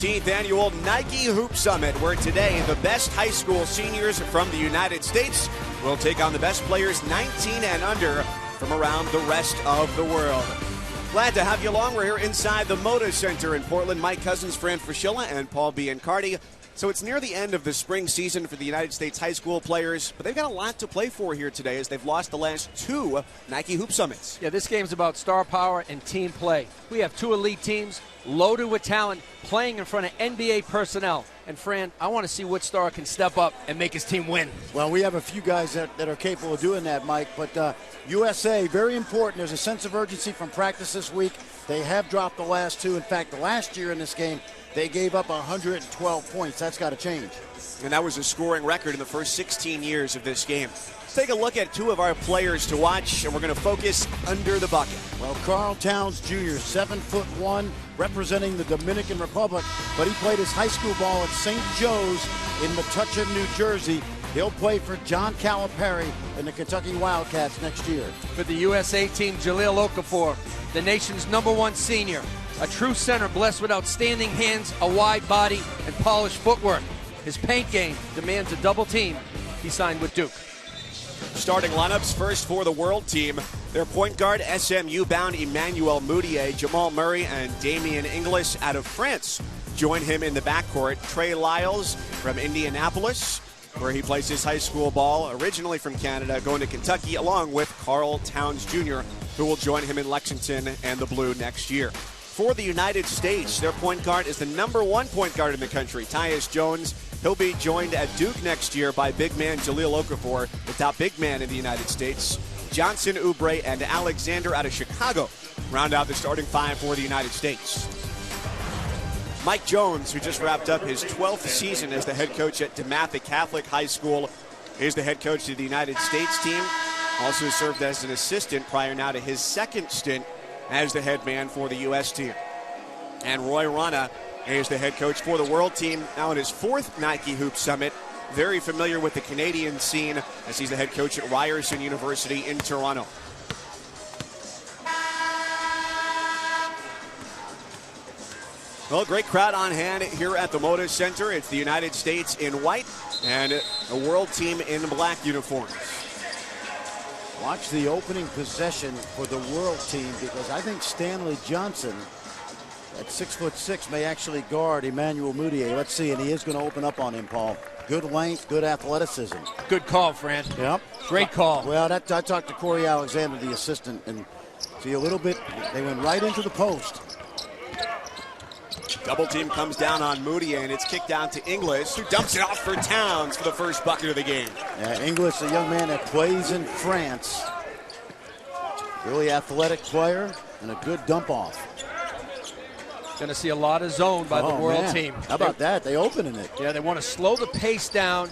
15th annual Nike Hoop Summit, where today the best high school seniors from the United States will take on the best players 19 and under from around the rest of the world. Glad to have you along. We're here inside the Moda Center in Portland. Mike Cousins, Fran Fraschilla, and Paul Biancardi. So it's near the end of the spring season for the United States high school players, but they've got a lot to play for here today as they've lost the last two Nike Hoop Summits. Yeah, this game's about star power and team play. We have two elite teams loaded with talent playing in front of NBA personnel. And Fran, I want to see which star can step up and make his team win. Well, we have a few guys that are capable of doing that, Mike, but USA, very important. There's a sense of urgency from practice this week. They have dropped the last two. In fact, the last year in this game, they gave up 112 points. That's got to change. And that was a scoring record in the first 16 years of this game. Let's take a look at two of our players to watch, and we're going to focus under the bucket. Well, Carl Towns Jr., 7'1", representing the Dominican Republic, but he played his high school ball at St. Joe's in Metuchen, New Jersey. He'll play for John Calipari and the Kentucky Wildcats next year. For the USA team, Jahlil Okafor, the nation's #1 senior, a true center blessed with outstanding hands, a wide body, and polished footwork. His paint game demands a double team. He signed with Duke. Starting lineups first for the world team. Their point guard, SMU-bound Emmanuel Mudiay, Jamal Murray, and Damien Inglis out of France join him in the backcourt. Trey Lyles from Indianapolis, where he plays his high school ball, originally from Canada, going to Kentucky, along with Carl Towns Jr., who will join him in Lexington and the Blue next year. For the United States, their point guard is the #1 point guard in the country, Tyus Jones. He'll be joined at Duke next year by big man Jahlil Okafor, the top big man in the United States. Johnson Oubre and Alexander out of Chicago round out the starting five for the United States. Mike Jones, who just wrapped up his 12th season as the head coach at DeMatha Catholic High School, is the head coach of the United States team. Also served as an assistant prior now to his second stint as the head man for the U.S. team. And Roy Rana is the head coach for the world team, now in his 4th Nike Hoop Summit. Very familiar with the Canadian scene as he's the head coach at Ryerson University in Toronto. Well, great crowd on hand here at the Moda Center. It's the United States in white and a world team in black uniforms. Watch the opening possession for the world team, because I think Stanley Johnson at 6'6" may actually guard Emmanuel Mudiay. Let's see, and he is going to open up on him, Paul. Good length, good athleticism. Good call, Fran. Yep. Great call. Well, I talked to Corey Alexander, the assistant, and see a little bit, they went right into the post. Double team comes down on Mudiay, and it's kicked out to Inglis, who dumps it off for Towns for the first bucket of the game. Yeah, Inglis, a young man that plays in France. Really athletic player and a good dump off. Going to see a lot of zone by the world team. How about that? They opening it. Yeah, they want to slow the pace down,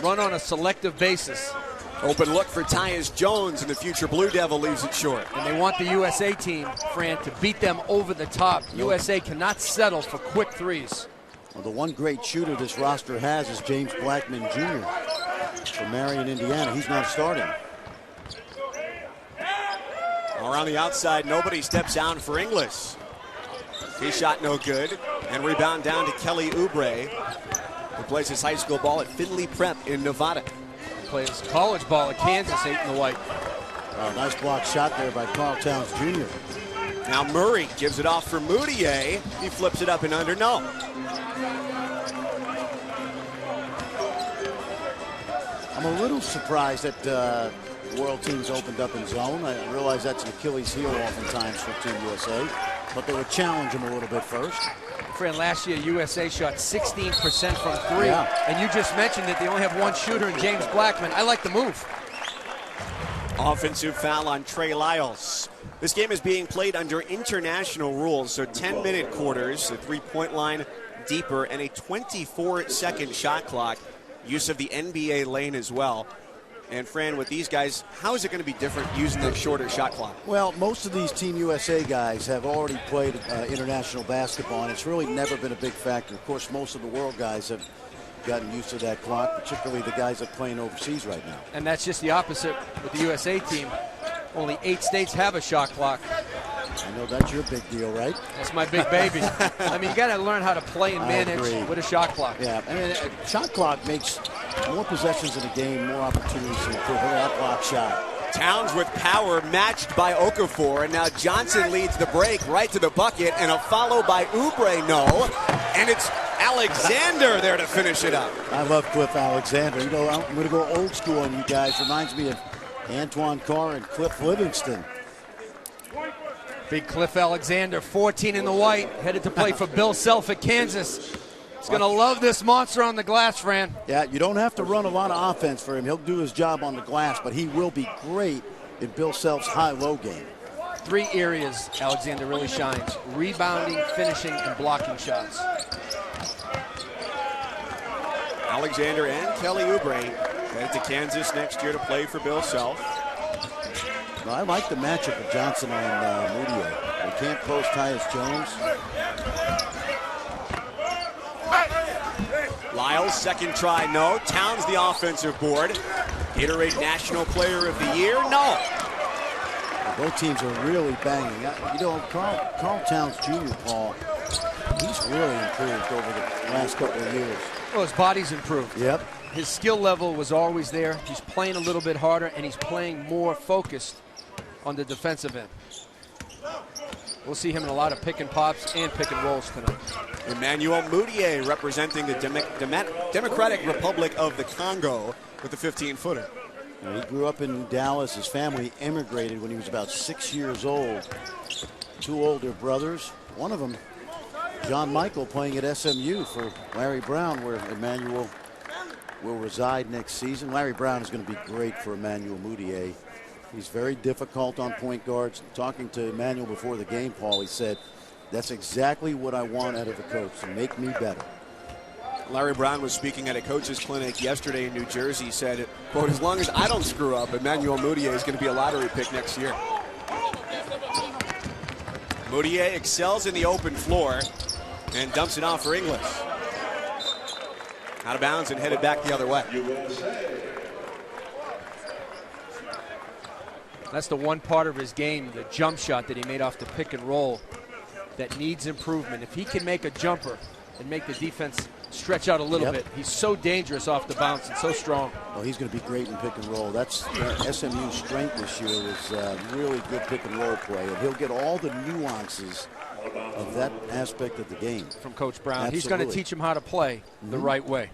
run on a selective basis. Open look for Tyus Jones, and the future Blue Devil leaves it short. And they want the USA team, Fran, to beat them over the top. USA cannot settle for quick threes. Well, the one great shooter this roster has is James Blackman Jr. from Marion, Indiana. He's not starting. Around the outside, nobody steps down for Inglis. His shot no good, and rebound down to Kelly Oubre, who plays his high school ball at Findlay Prep in Nevada. Plays college ball at Kansas, 8 in the white. Oh, nice block shot there by Carl Towns Jr. Now Murray gives it off for Mudiay. He flips it up and under, no. I'm a little surprised that the world team's opened up in zone. I realize that's an Achilles heel oftentimes for Team USA, but they would challenge him a little bit first. Fran, last year USA shot 16% from three, and you just mentioned that they only have one shooter in James Blackman. I like the move. Offensive foul on Trey Lyles. This game is being played under international rules, so 10-minute quarters, the three-point line deeper, and a 24-second shot clock. Use of the NBA lane as well. And Fran, with these guys, how is it going to be different using the shorter shot clock? Well, most of these Team USA guys have already played international basketball, and it's really never been a big factor. Of course, most of the world guys have gotten used to that clock, particularly the guys that are playing overseas right now. And that's just the opposite with the USA team. Only 8 states have a shot clock. I know that's your big deal, right? That's my big baby. I mean, you got to learn how to play and manage with a shot clock. Yeah, I mean, shot clock makes more possessions in a game, more opportunities to improve that block shot. Towns with power matched by Okafor, and now Johnson leads the break right to the bucket, and a follow by Oubre, no, and it's Alexander there to finish it up. I love Cliff Alexander. You know, I'm going to go old school on you guys. Reminds me of Antoine Carr and Cliff Livingston. Big Cliff Alexander, 14 in the white, headed to play for Bill Self at Kansas. He's going to love this monster on the glass, Fran. Yeah, you don't have to run a lot of offense for him. He'll do his job on the glass, but he will be great in Bill Self's high-low game. 3 areas Alexander really shines: rebounding, finishing, and blocking shots. Alexander and Kelly Oubre headed to Kansas next year to play for Bill Self. Well, I like the matchup of Johnson on Moutier. They can't post Tyus Jones. Lyles, second try, no. Towns, the offensive board. Gatorade National Player of the Year, no. Both teams are really banging. You know, Carl Towns Jr., Paul, he's really improved over the last couple of years. Well, his body's improved. Yep. His skill level was always there. He's playing a little bit harder, and he's playing more focused on the defensive end. We'll see him in a lot of pick and pops and pick and rolls tonight. Emmanuel Moutier representing the Democratic Republic of the Congo with the 15-footer. He grew up in Dallas. His family immigrated when he was about 6 years old. 2 older brothers. One of them, John Michael, playing at SMU for Larry Brown, where Emmanuel will reside next season. Larry Brown is going to be great for Emmanuel Moutier. He's very difficult on point guards. Talking to Emmanuel before the game, Paul, he said, that's exactly what I want out of a coach, to make me better. Larry Brown was speaking at a coach's clinic yesterday in New Jersey. He said, quote, as long as I don't screw up, Emmanuel Moutier is going to be a lottery pick next year. Moutier excels in the open floor and dumps it off for Inglis. Out of bounds and headed back the other way. That's the one part of his game, the jump shot that he made off the pick and roll, that needs improvement. If he can make a jumper and make the defense stretch out a little bit, he's so dangerous off the bounce and so strong. Well, he's going to be great in pick and roll. That's SMU's strength this year is really good pick and roll play, and he'll get all the nuances of that aspect of the game from Coach Brown. Absolutely. He's going to teach him how to play the right way.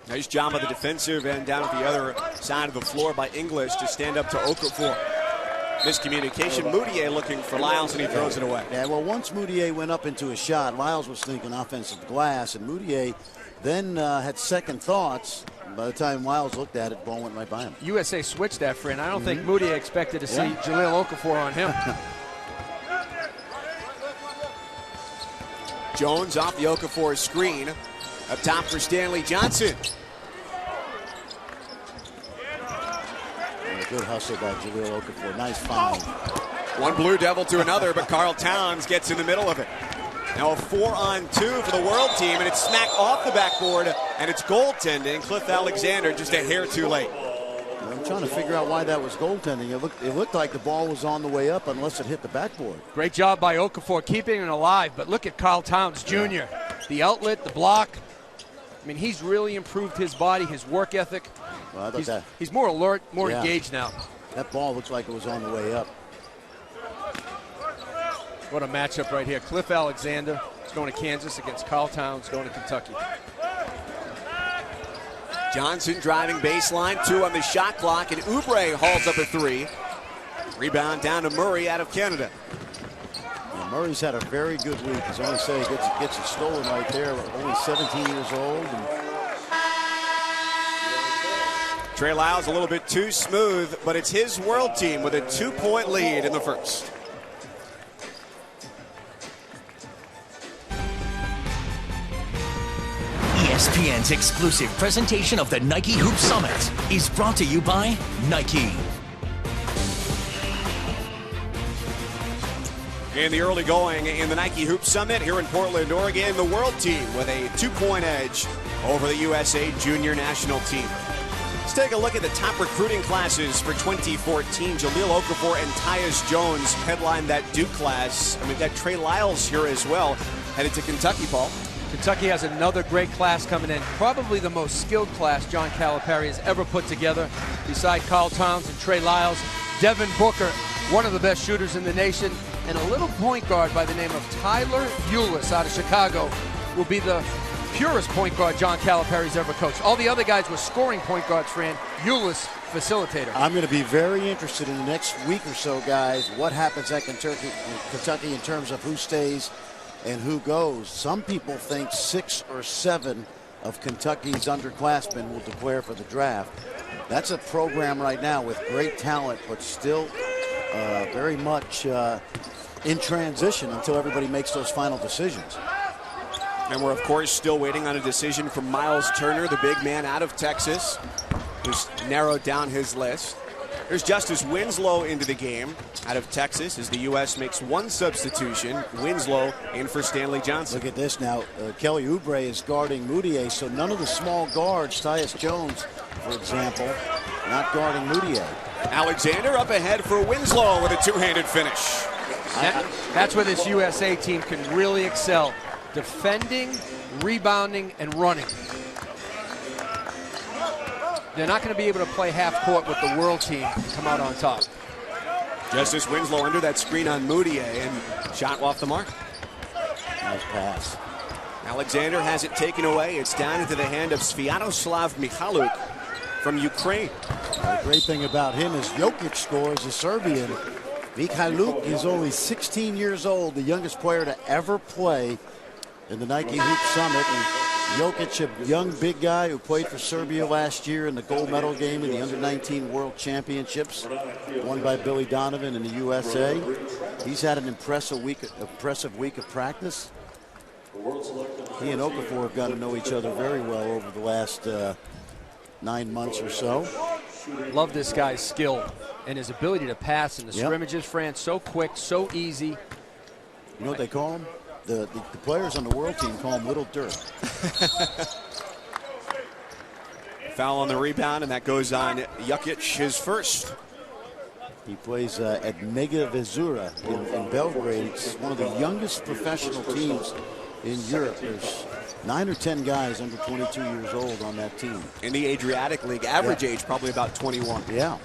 Nice job on the defensive end down at the other side of the floor by Inglis to stand up to Okafor. Miscommunication. Moutier looking for Lyles, and he throws it away. Yeah, well, once Moutier went up into a shot, Lyles was thinking offensive glass, and Moutier then had second thoughts. By the time Lyles looked at it, ball went right by him. USA switched that, friend. I don't think Moutier expected to see Jahlil Okafor on him. Jones off the Okafor screen. Up top for Stanley Johnson. Good hustle by Jahlil Okafor. Nice foul. One Blue Devil to another, but Carl Towns gets in the middle of it. Now a 4-on-2 for the world team, and it's smacked off the backboard, and it's goaltending. Cliff Alexander just a hair too late. I'm trying to figure out why that was goaltending. It looked like the ball was on the way up unless it hit the backboard. Great job by Okafor keeping it alive, but look at Carl Towns Jr. The outlet, the block. I mean, he's really improved his body, his work ethic. Well, he's more alert, more engaged now. That ball looks like it was on the way up. What a matchup right here. Cliff Alexander is going to Kansas against Carl Towns going to Kentucky. Johnson driving baseline, 2 on the shot clock, and Oubre hauls up a 3. Rebound down to Murray out of Canada. Yeah, Murray's had a very good week. As I say, gets it stolen right there. Only 17 years old. Trey Lyles a little bit too smooth, but it's his world team with a 2-point lead in the first. ESPN's exclusive presentation of the Nike Hoop Summit is brought to you by Nike. In the early going in the Nike Hoop Summit here in Portland, Oregon, the world team with a 2-point edge over the USA junior national team. take a look at the top recruiting classes for 2014. Jahlil Okafor and Tyus Jones headline that Duke class. I mean, got Trey Lyles here as well, headed to Kentucky, Paul. Kentucky has another great class coming in. Probably the most skilled class John Calipari has ever put together. Beside Carl Towns and Trey Lyles, Devin Booker, one of the best shooters in the nation, and a little point guard by the name of Tyler Ulis out of Chicago will be the purest point guard John Calipari's ever coached. All the other guys were scoring point guards, Fran. Ulis, facilitator. I'm going to be very interested in the next week or so, guys, what happens at Kentucky in terms of who stays and who goes. Some people think 6 or 7 of Kentucky's underclassmen will declare for the draft. That's a program right now with great talent, but still very much in transition until everybody makes those final decisions. And we're, of course, still waiting on a decision from Miles Turner, the big man out of Texas, who's narrowed down his list. There's Justice Winslow into the game out of Texas as the U.S. makes one substitution. Winslow in for Stanley Johnson. Look at this now. Kelly Oubre is guarding Moutier, so none of the small guards, Tyus Jones, for example, not guarding Moutier. Alexander up ahead for Winslow with a two-handed finish. That's where this USA team can really excel. Defending, rebounding, and running. They're not going to be able to play half court with the world team and come out on top. Justice Winslow under that screen on Moutier and shot off the mark. Nice pass. Alexander has it taken away. It's down into the hand of Sviatoslav Michaluk from Ukraine. The great thing about him is Jokic scores, a Serbian. Michaluk is only 16 years old, the youngest player to ever play in the Nike Hoop Summit. And Jokic, a young big guy who played for Serbia last year in the gold medal game in the Under-19 World Championships, won by Billy Donovan in the USA. He's had an impressive week of practice. He and Okafor have got to know each other very well over the last 9 months or so. Love this guy's skill and his ability to pass in the scrimmages, Fran. So quick, so easy. You know what they call him? The players on the world team call him Little Dirk. Foul on the rebound, and that goes on Jokic, his first. He plays at Mega Vezura in Belgrade. It's one of the youngest professional teams in Europe. There's 9 or 10 guys under 22 years old on that team. In the Adriatic League, average age probably about 21. Yeah.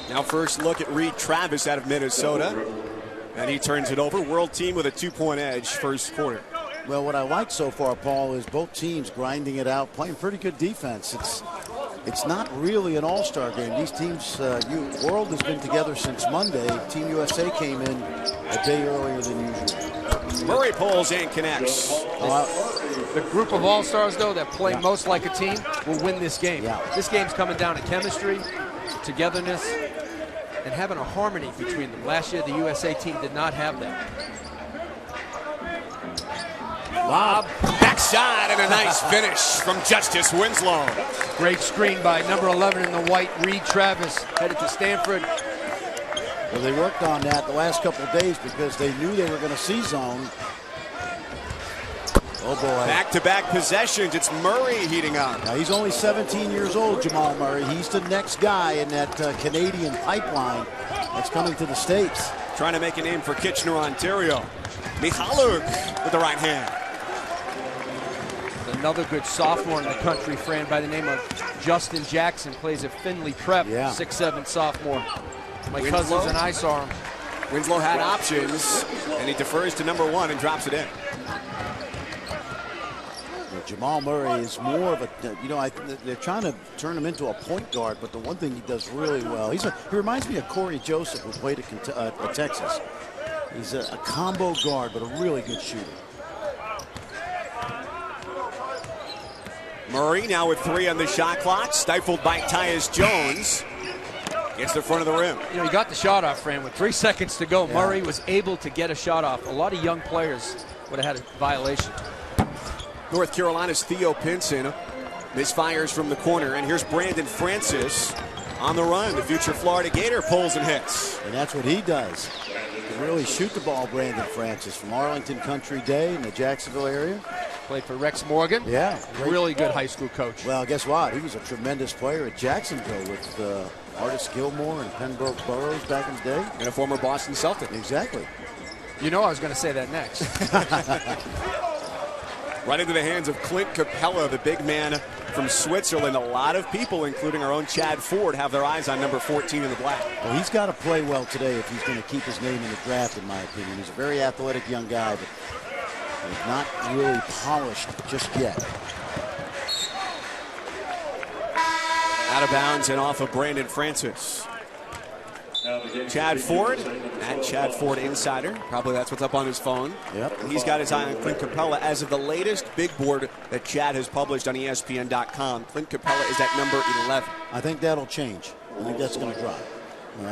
Now first look at Reed Travis out of Minnesota. And he turns it over. World team with a 2-point edge first quarter. Well, what I like so far, Paul, is both teams grinding it out, playing pretty good defense. It's not really an all-star game. These teams, World has been together since Monday. Team USA came in a day earlier than usual. Murray pulls and connects. The group of all-stars, though, that play most like a team will win this game. Yeah. This game's coming down to chemistry, togetherness, and having a harmony between them. Last year, the USA team did not have that. Lob, backside, and a nice finish from Justice Winslow. Great screen by number 11 in the white, Reed Travis, headed to Stanford. Well, they worked on that the last couple of days because they knew they were going to see zone. Oh, boy. Back-to-back possessions. It's Murray heating up. Now, he's only 17 years old, Jamal Murray. He's the next guy in that Canadian pipeline that's coming to the States. Trying to make a name for Kitchener, Ontario. Michaluk with the right hand. Another good sophomore in the country, Fran, by the name of Justin Jackson, plays at Findlay Prep, 6'7" sophomore. My cousins and I saw him. Winslow had options, and he defers to number 1 and drops it in. Jamal Murray is more of a, they're trying to turn him into a point guard, but the one thing he does really well, he reminds me of Corey Joseph, who played at Texas. He's a combo guard, but a really good shooter. Murray now with 3 on the shot clock, stifled by Tyus Jones. Gets the front of the rim. You know, he got the shot off, Fran, with 3 seconds to go. Murray was able to get a shot off. A lot of young players would have had a violation. North Carolina's Theo Pinson misfires from the corner, and here's Brandon Francis on the run. The future Florida Gator pulls and hits. And that's what he does. He can really shoot the ball, Brandon Francis, from Arlington Country Day in the Jacksonville area. Played for Rex Morgan. Yeah. Really good high school coach. Well, guess what? He was a tremendous player at Jacksonville with Artis Gilmore and Pembroke Burroughs back in the day. And a former Boston Celtic. Exactly. You know I was going to say that next. Right into the hands of Clint Capella, the big man from Switzerland. A lot of people, including our own Chad Ford, have their eyes on number 14 in the black. Well, he's got to play well today if he's going to keep his name in the draft, in my opinion. He's a very athletic young guy, but he's not really polished just yet. Out of bounds and off of Brandon Francis. Chad Ford, at Chad Ford Insider. Probably that's what's up on his phone. Yep. He's got his eye on Clint Capella. As of the latest big board that Chad has published on ESPN.com, Clint Capella is at number 11. I think that'll change. I think that's going to drop.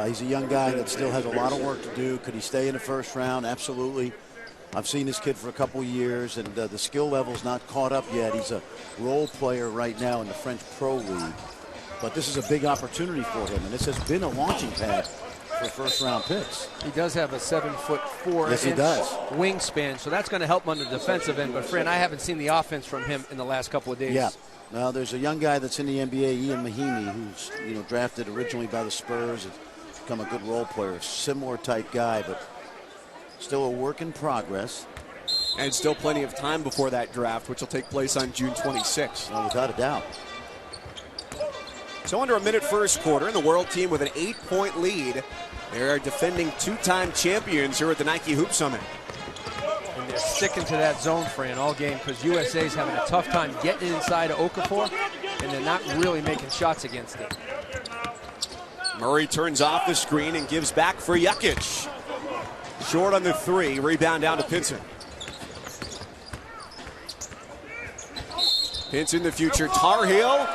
He's a young guy that still has a lot of work to do. Could he stay in the first round? Absolutely. I've seen this kid for a couple of years, and the skill level's not caught up yet. He's a role player right now in the French Pro League. But this is a big opportunity for him, and this has been a launching pad for first-round picks. He does have a 7'4" yes, he does. wingspan, so that's going to help him on the defensive end. But, Fran, I haven't seen the offense from him in the last couple of days. Yeah. Now, there's a young guy that's in the NBA, Ian Mahinmi, who's drafted originally by the Spurs, has become a good role player, similar type guy, but still a work in progress. And still plenty of time before that draft, which will take place on June 26th. No, without a doubt. So under a minute first quarter, and the world team with an 8-point lead. They're defending two-time champions here at the Nike Hoop Summit. And they're sticking to that zone, Fran, all game, because USA's having a tough time getting inside of Okafor, and they're not really making shots against it. Murray turns off the screen and gives back for Jukic. Short on the three, rebound down to Pinson. Pinson, the future Tar Heel.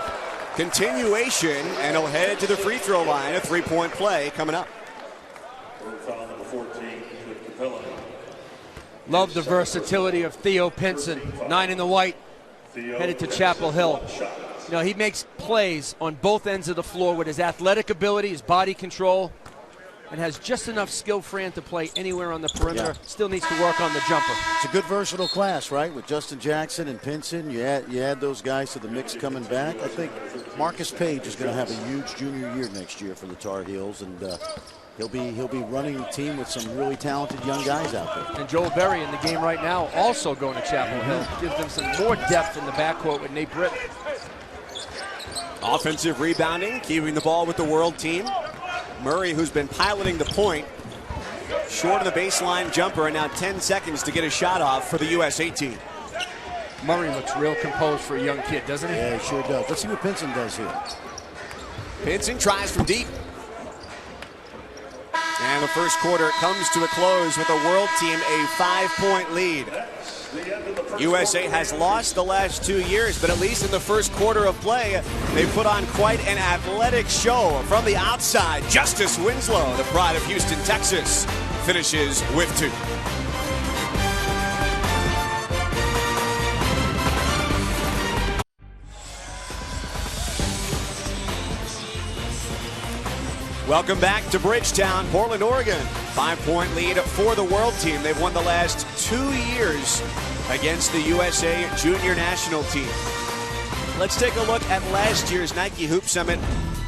Continuation, and he'll head to the free throw line. A three-point play coming up. Love the versatility of Theo Pinson. 9 in the white, headed to Chapel Hill. You know, he makes plays on both ends of the floor with his athletic ability, his body control, and has just enough skill, Fran, to play anywhere on the perimeter. Yeah. Still needs to work on the jumper. It's a good versatile class, right? With Justin Jackson and Pinson, you add those guys to the mix coming back. I think Marcus Page is going to have a huge junior year next year for the Tar Heels, and he'll be running the team with some really talented young guys out there. And Joel Berry in the game right now, also going to Chapel Hill. Gives them some more depth in the backcourt with Nate Britt. Offensive rebounding, keeping the ball with the world team. Murray, who's been piloting the point, short of the baseline jumper, and now 10 seconds to get a shot off for the USA team. Murray looks real composed for a young kid, doesn't he? Yeah, he sure does. Let's see what Pinson does here. Pinson tries from deep. And the first quarter comes to a close with the world team a 5-point lead. USA has lost the last 2 years, but at least in the first quarter of play, they put on quite an athletic show. From the outside, Justice Winslow, the pride of Houston, Texas, finishes with 2. Welcome back to Bridgetown, Portland, Oregon. 5-point lead for the world team. They've won the last 2 years against the USA junior national team. Let's take a look at last year's Nike Hoop Summit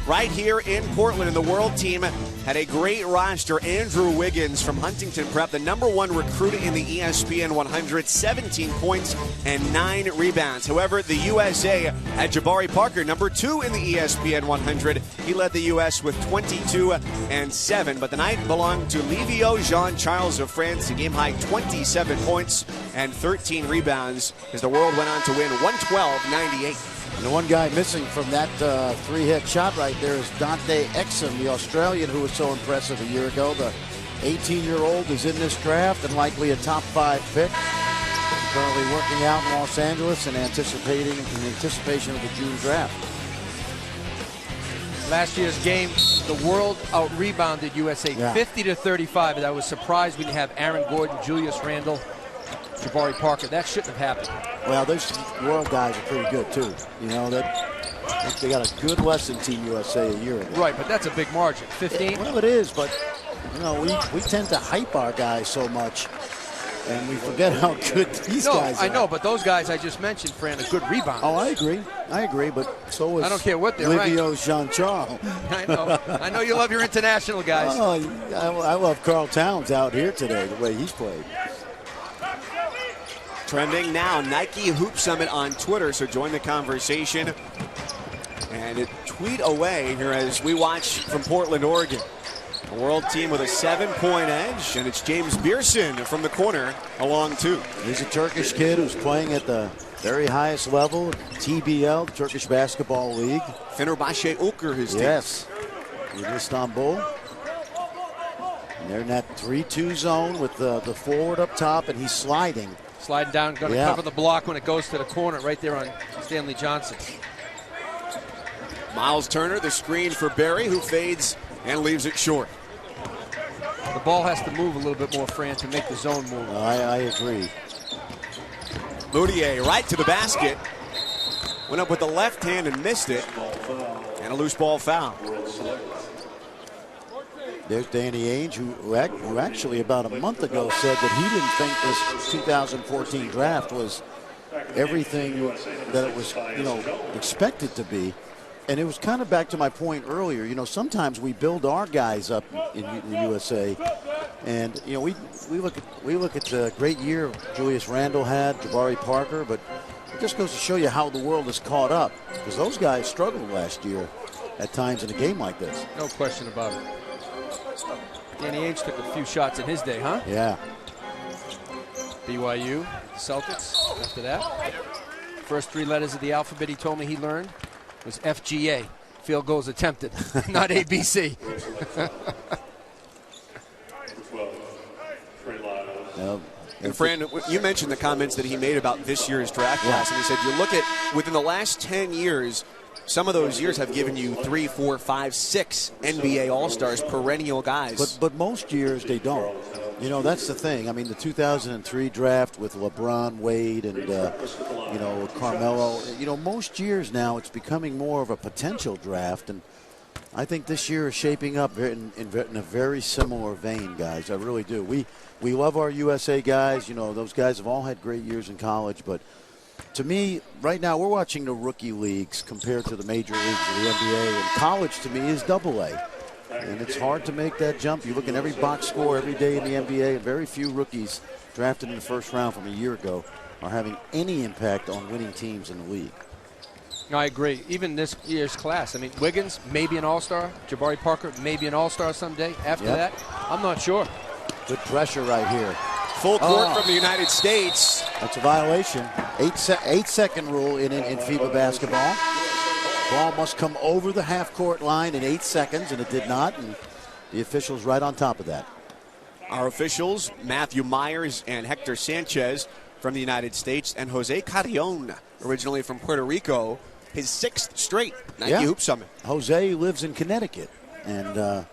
right here in Portland. And the world team had a great roster. Andrew Wiggins from Huntington Prep, the #1 recruit in the ESPN 100, 17 points and 9 rebounds. However, the USA had Jabari Parker, #2 in the ESPN 100. He led the U.S. with 22 and 7. But the night belonged to Livio Jean-Charles of France. He game-high 27 points and 13 rebounds as the world went on to win 112-98. And the one guy missing from that three-hit shot right there is Dante Exum, the Australian who was so impressive a year ago. The 18-year-old is in this draft and likely a top 5 pick. Currently working out in Los Angeles and anticipation of the June draft. Last year's game, the world out-rebounded USA 50-35, and I was surprised we didn't have Aaron Gordon, Julius Randle, Jabari Parker. That shouldn't have happened. Well, those world guys are pretty good too. You know, they got a good Western Team USA a year ago. Right, but that's a big margin. 15. Well, it is, but you know, we tend to hype our guys so much. And we forget how good these guys are. I know, but those guys I just mentioned, Fran, are good rebounders. Oh, I agree, but so is I don't care what they're Livio Jean-Charles. I know you love your international guys. Oh, I love Carl Towns out here today, the way he's played. Trending now, Nike Hoop Summit on Twitter, so join the conversation. And tweet away here as we watch from Portland, Oregon. A world team with a 7-point edge, and it's James Beerson from the corner along two. He's a Turkish kid who's playing at the very highest level, TBL, Turkish Basketball League. Fenerbahçe Ulker, his team. Yes, in Istanbul. And they're in that 3-2 zone with the forward up top, and he's sliding. Sliding down, going to cover the block when it goes to the corner right there on Stanley Johnson. Miles Turner, the screen for Barry, who fades and leaves it short. The ball has to move a little bit more, Fran, to make the zone move. I agree. Moutier right to the basket. Went up with the left hand and missed it. And a loose ball foul. There's Danny Ainge, who actually about a month ago said that he didn't think this 2014 draft was everything that it was, expected to be. And it was kind of back to my point earlier. Sometimes we build our guys up in the USA, and we look at the great year Julius Randle had, Jabari Parker, but it just goes to show you how the world is caught up, because those guys struggled last year at times in a game like this. No question about it. Danny Ainge took a few shots in his day, huh? Yeah. BYU, Celtics. After that, first three letters of the alphabet he told me he learned was FGA, field goals attempted, not ABC. And Fran, you mentioned the comments that he made about this year's draft class, and he said you look at within the last 10 years, some of those years have given you 3, 4, 5, 6 NBA All-Stars, perennial guys. But most years they don't. That's the thing. I mean, the 2003 draft with LeBron, Wade, and Carmelo. Most years now it's becoming more of a potential draft, and I think this year is shaping up in a very similar vein, guys. I really do. We love our USA guys. Those guys have all had great years in college, but to me, right now, we're watching the rookie leagues compared to the major leagues of the NBA, and college to me is AA. And it's hard to make that jump. You look at every box score every day in the NBA, and very few rookies drafted in the first round from a year ago are having any impact on winning teams in the league. No, I agree. Even this year's class. I mean, Wiggins, maybe an All-Star. Jabari Parker, maybe an All-Star someday. After that, I'm not sure. Good pressure right here. Full court from the United States. That's a violation. 8-second rule in FIBA basketball. Ball must come over the half-court line in 8 seconds, and it did not, and the official's right on top of that. Our officials, Matthew Myers and Hector Sanchez from the United States, and Jose Carrion, originally from Puerto Rico, his 6th straight Nike Hoop Summit. Jose lives in Connecticut, and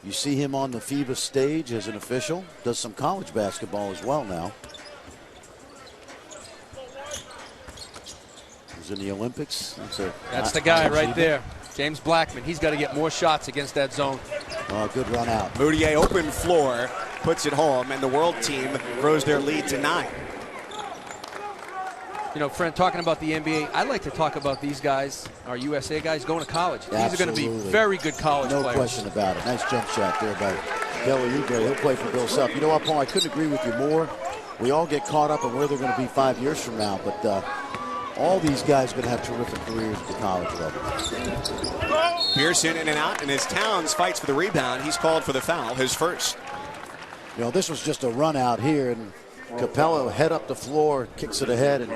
you see him on the FIBA stage as an official. Does some college basketball as well now. In the Olympics. That's the guy right there. James Blackman. He's got to get more shots against that zone. Oh, good run out. Moutier open floor, puts it home, and the world team grows their lead to 9. Friend, talking about the NBA, I'd like to talk about these guys, our USA guys, going to college. These are going to be very good college players. No question about it. Nice jump shot there by Kelly Oubre. He'll play for Bill Self. You know what, Paul? I couldn't agree with you more. We all get caught up on where they're going to be 5 years from now, but all these guys are going to have terrific careers at the college level. Pearson in and out, and as Towns fights for the rebound, he's called for the foul, his first. This was just a run out here, and Capello head up the floor, kicks it ahead, and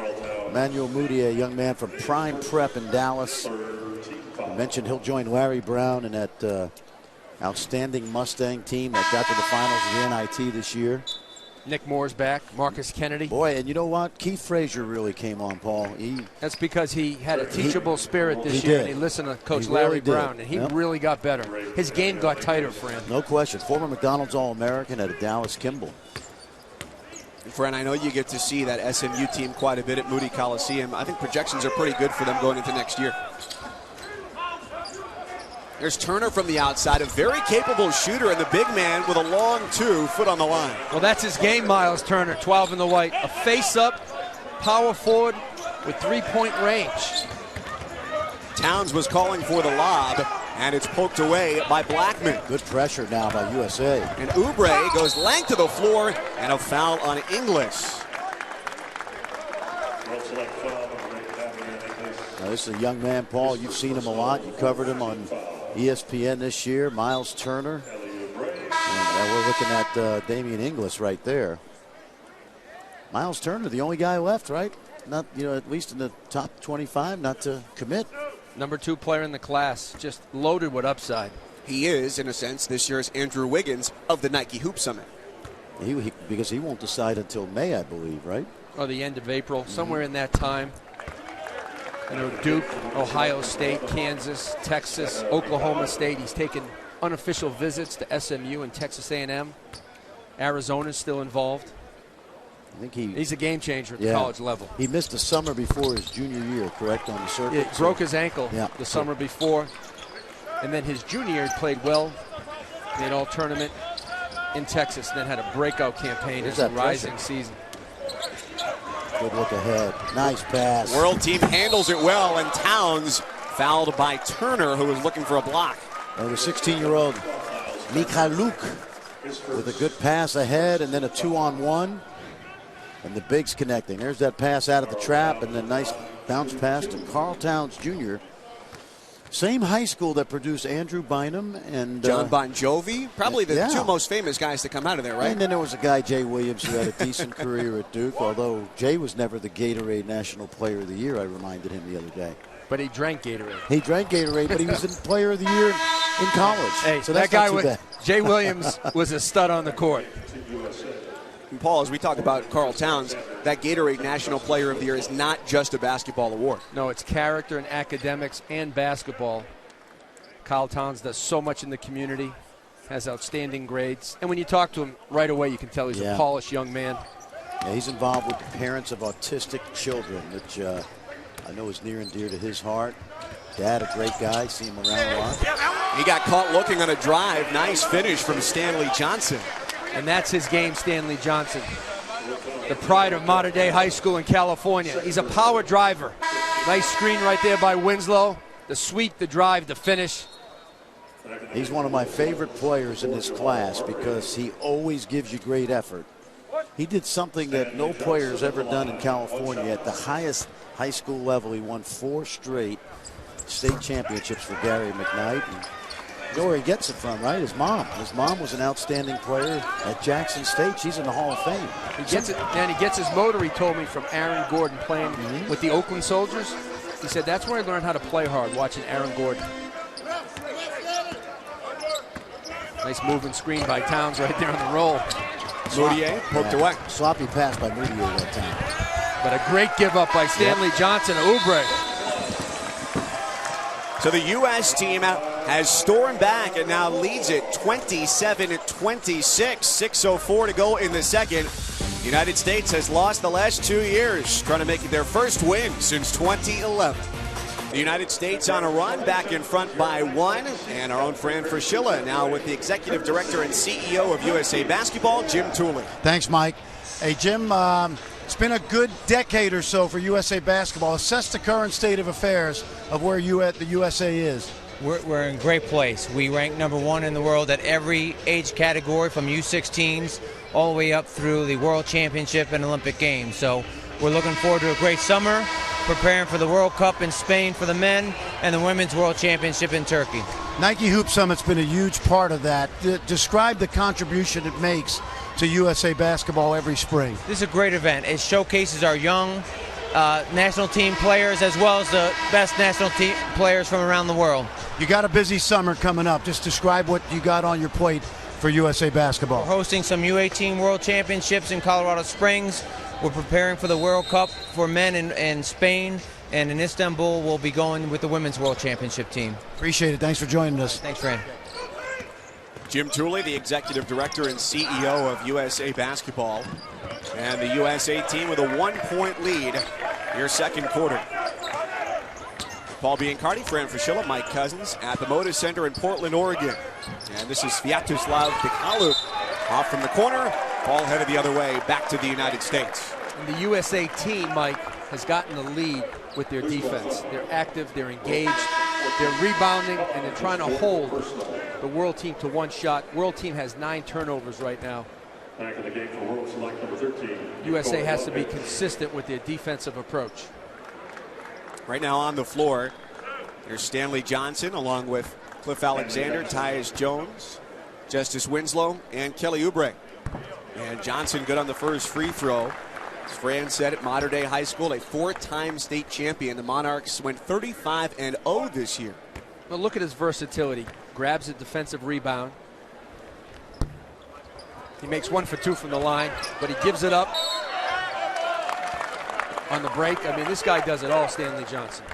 Emmanuel Moutier, a young man from Prime Prep in Dallas. I mentioned he'll join Larry Brown in that outstanding Mustang team that got to the finals of the NIT this year. Nick Moore's back. Marcus Kennedy. Boy, and you know what? Keith Frazier really came on, Paul. That's because he had a teachable spirit this year, and he listened to Coach Larry Brown, and he really got better. His game got tighter for him. No question. Former McDonald's All-American at Dallas Kimball. Fran, I know you get to see that SMU team quite a bit at Moody Coliseum. I think projections are pretty good for them going into next year. There's Turner from the outside, a very capable shooter, and the big man with a long 2 foot on the line. Well, that's his game, Miles Turner, 12 in the white. A face-up power forward with three-point range. Towns was calling for the lob, and it's poked away by Blackman. Good pressure now by USA. And Oubre goes length to the floor, and a foul on Inglis. Now, this is a young man, Paul. You've seen him a lot. You covered him on ESPN this year. Miles Turner. And we're looking at Damian Inglis right there. Miles Turner, the only guy left, right? Not, at least in the top 25, not to commit. Number 2 player in the class, just loaded with upside. He is, in a sense, this year's Andrew Wiggins of the Nike Hoop Summit. Because he won't decide until May, I believe, right? Or the end of April, somewhere in that time. I know Duke, Ohio State, Kansas, Texas, Oklahoma State. He's taken unofficial visits to SMU and Texas A&M. Arizona's still involved. I think he's a game changer at the college level. He missed the summer before his junior year, correct, on the circuit? He broke his ankle the summer before. And then his junior year, he played well, made all tournament in Texas, and then had a breakout campaign in the rising season. Good look ahead. Nice pass. World team handles it well, and Towns fouled by Turner, who was looking for a block. And the 16-year-old Mikhailuk with a good pass ahead, and then a 2-on-1. And the bigs connecting. There's that pass out of the trap, and then nice bounce pass to Carl Towns Jr. Same high school that produced Andrew Bynum and John Bon Jovi, probably the 2 most famous guys to come out of there, right? And then there was a guy, Jay Williams, who had a decent career at Duke, although Jay was never the Gatorade National Player of the Year, I reminded him the other day. But he drank Gatorade. He drank Gatorade, but he was the Player of the Year in college. Hey, so that guy, Jay Williams, was a stud on the court. And Paul, as we talk about Carl Towns, that Gatorade National Player of the Year is not just a basketball award. No, it's character and academics and basketball. Carl Towns does so much in the community, has outstanding grades. And when you talk to him right away, you can tell he's a polished young man. Yeah, he's involved with the parents of autistic children, which I know is near and dear to his heart. Dad, a great guy. See him around a lot. He got caught looking on a drive. Nice finish from Stanley Johnson. And that's his game, Stanley Johnson. The pride of modern-day high school in California. He's a power driver. Nice screen right there by Winslow. The sweep, the drive, the finish. He's one of my favorite players in this class because he always gives you great effort. He did something that no player's ever done in California at the highest high school level. He won 4 straight state championships for Gary McKnight. And you know where he gets it from, right? His mom. His mom was an outstanding player at Jackson State. She's in the Hall of Fame. He gets it, and he gets his motor, he told me, from Aaron Gordon playing with the Oakland Soldiers. He said that's where I learned how to play hard, watching Aaron Gordon. Nice moving screen by Towns right there on the roll. Moutier poked away. Sloppy pass by Moutier that time. But a great give up by Stanley Johnson, Oubre. So the U.S. team has stormed back and now leads it 27-26. 6:04 to go in the second. The United States has lost the last 2 years, trying to make it their first win since 2011. The United States on a run, back in front by 1. And our own Fran Fraschilla now with the Executive Director and CEO of USA Basketball, Jim Tooley. Thanks, Mike. Hey, Jim, it's been a good decade or so for USA Basketball. Assess the current state of affairs of where the USA is. We're in great place. We rank number 1 in the world at every age category, from U16s all the way up through the World Championship and Olympic Games. So we're looking forward to a great summer, preparing for the World Cup in Spain for the men and the Women's World Championship in Turkey. Nike Hoop Summit's been a huge part of that. Describe the contribution it makes to USA Basketball every spring. This is a great event. It showcases our young national team players as well as the best national team players from around the world. You got a busy summer coming up. Just describe what you got on your plate for USA Basketball. We're hosting some U18 World Championships in Colorado Springs. We're preparing for the World Cup for men in Spain, and in Istanbul we'll be going with the Women's World Championship team. Appreciate it. Thanks for joining us. Thanks, Fran. Jim Tooley, the Executive Director and CEO of USA Basketball. And the USA team with a 1-point lead here second quarter. Paul Biancardi, Fran Fraschilla, Mike Cousins at the Moda Center in Portland, Oregon. And this is Sviatoslav Bikalu off from the corner. Ball headed the other way, back to the United States. And the USA team, Mike, has gotten the lead with their defense. They're active, they're engaged, they're rebounding, and they're trying to hold the world team to one shot. World team has 9 turnovers right now. Back in the game for world select number 13. USA has to be consistent with their defensive approach. Right now on the floor, there's Stanley Johnson along with Cliff Alexander, Tyus Jones, Justice Winslow, and Kelly Oubre. And Johnson good on the first free throw. As Fran said, at Mater Dei High School, a 4-time state champion. The Monarchs went 35-0 this year. Well, look at his versatility. Grabs a defensive rebound. He makes 1 for 2 from the line, but he gives it up on the break. I mean, this guy does it all, Stanley Johnson.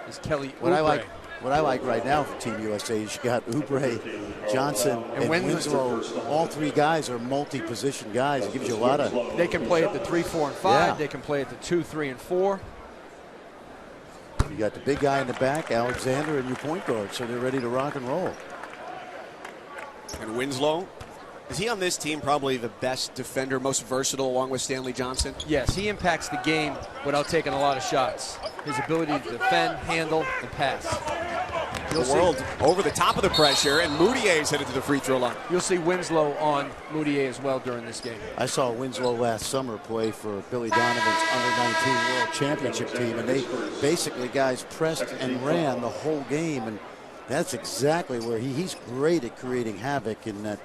Is Kelly Oubre. What I like right now for Team USA is you got Oubre, Johnson, and Winslow. All 3 guys are multi-position guys. It gives you a lot of... They can play at the 3, 4, and 5. Yeah. They can play at the 2, 3, and 4. You got the big guy in the back, Alexander, and your point guard, so they're ready to rock and roll. And Winslow, is he on this team probably the best defender, most versatile, along with Stanley Johnson? Yes, he impacts the game without taking a lot of shots. His ability to defend, handle, and pass. The world over the top of the pressure, and Moutier is headed to the free throw line. You'll see Winslow on Moutier as well during this game. I saw Winslow last summer play for Billy Donovan's under-19 World Championship team, and they basically, guys, pressed and ran the whole game, and that's exactly where he's great at creating havoc in that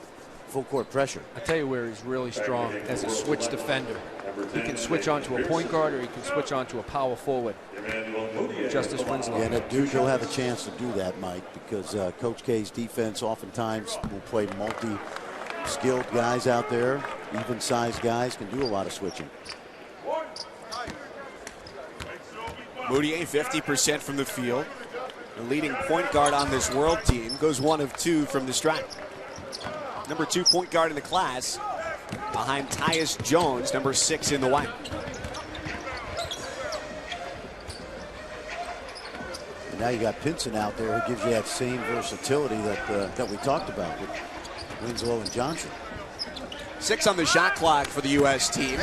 full court pressure. I tell you where he's really strong as a switch defender. He can switch onto a point guard or he can switch onto a power forward. Justice Winslow. Yeah, and at Duke he'll have a chance to do that, Mike, because Coach K's defense oftentimes will play multi-skilled guys out there. Even-sized guys can do a lot of switching. Moutier 50% from the field. The leading point guard on this world team goes 1 of 2 from the stripe. Number 2 point guard in the class behind Tyus Jones, number 6 in the white. And now you got Pinson out there who gives you that same versatility that we talked about with Winslow and Johnson. 6 on the shot clock for the U.S. team.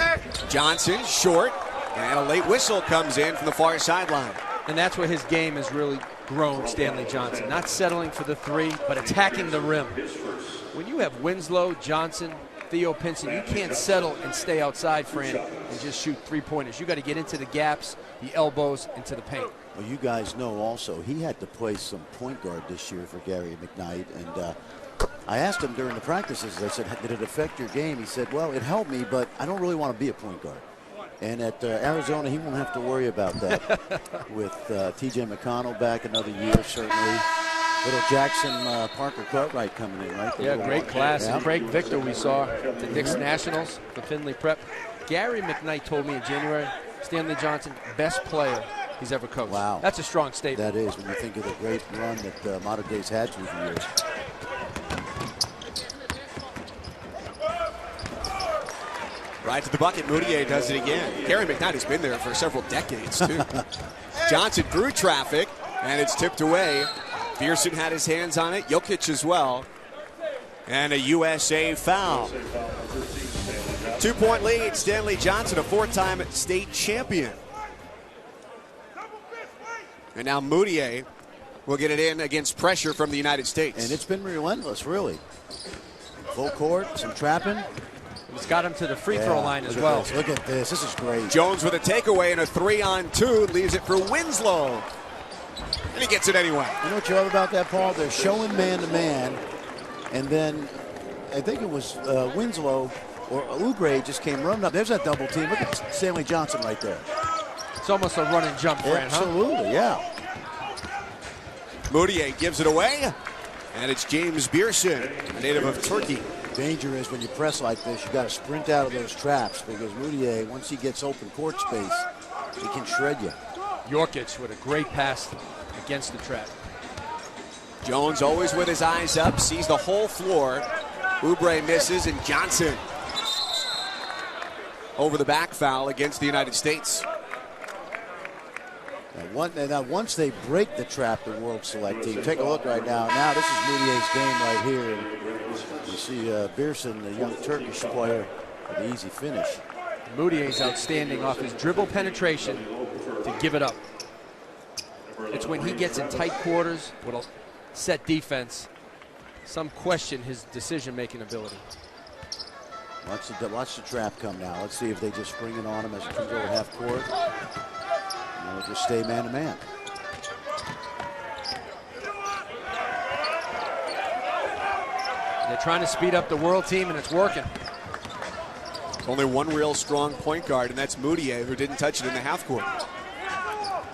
Johnson short, and a late whistle comes in from the far sideline. And that's where his game has really grown, Stanley Johnson. Not settling for the 3, but attacking the rim. When you have Winslow, Johnson, Theo Pinson, you can't settle and stay outside, Fran, and just shoot 3-pointers. You got to get into the gaps, the elbows, into the paint. Well, you guys know also he had to play some point guard this year for Gary McKnight, and I asked him during the practices, I said, did it affect your game? He said, well, it helped me, but I don't really want to be a point guard. And at Arizona, he won't have to worry about that with T.J. McConnell back another year, certainly. Little Jackson Parker Cartwright coming in, right? Yeah, great class. Yeah. And Craig Victor we saw at the Knicks Nationals, the Findlay Prep. Gary McKnight told me in January, Stanley Johnson, best player he's ever coached. Wow. That's a strong statement. That is, when you think of the great run that Mater Dei's had through the years. Right to the bucket, Moutier does it again. Gary McKnight has been there for several decades, too. Johnson through traffic, and it's tipped away. Pearson had his hands on it, Jokic as well. And a USA foul. 2-point lead, Stanley Johnson, a 4-time state champion. And now Moutier will get it in against pressure from the United States. And it's been relentless, really. Full court, some trapping. It's got him to the free throw line as well. Look at this. This is great. Jones with a takeaway and a 3-on-2 leaves it for Winslow. And he gets it anyway. You know what you love about that, Paul? They're showing man-to-man, and then I think it was Winslow or Oubre just came running up. There's that double team. Look at Stanley Johnson right there. It's almost a run and jump, Fran, Absolutely, yeah. Moutier gives it away, and it's James Pearson, a native of Turkey. Danger is when you press like this, you got to sprint out of those traps because Moutier, once he gets open court space, he can shred you. Jokic with a great pass against the trap. Jones always with his eyes up, sees the whole floor. Oubre misses, and Johnson over the back foul against the United States. Now, once they break the trap, the World Select team, take a look right now. Now this is Moutier's game right here. And you see Beerson, the young Turkish player, with an easy finish. Moutier's outstanding off his dribble penetration to give it up. It's when he gets in tight quarters with a set defense. Some question his decision-making ability. Watch the trap come now. Let's see if they just bring it on him as he comes over half court. And they'll just stay man-to-man. They're trying to speed up the world team, and it's working. Only one real strong point guard, and that's Moutier, who didn't touch it in the half court.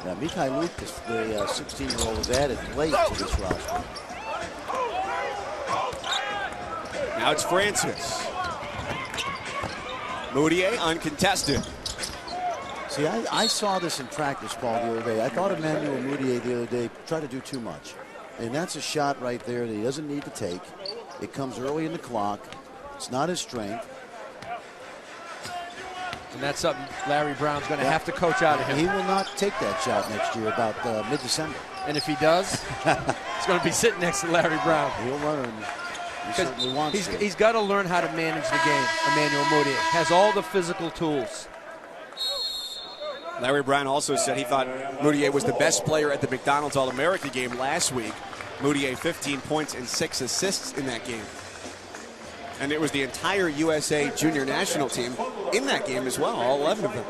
Now, Mikhailuk, the 16-year-old, was added late to this roster. Now it's Francis. Moutier uncontested. See, I saw this in practice, Paul, the other day. I thought Emmanuel Moutier the other day tried to do too much. And that's a shot right there that he doesn't need to take. It comes early in the clock. It's not his strength. And that's something Larry Brown's going to have to coach out of him. He will not take that shot next year, about mid-December. And if he does, he's going to be sitting next to Larry Brown. He'll learn. He certainly wants to. He's got to learn how to manage the game. Emmanuel Moutier has all the physical tools. Larry Brown also said he thought Moutier was the best player at the McDonald's All-America game last week. Moutier 15 points and 6 assists in that game. And it was the entire USA junior national team in that game as well, all 11 of them.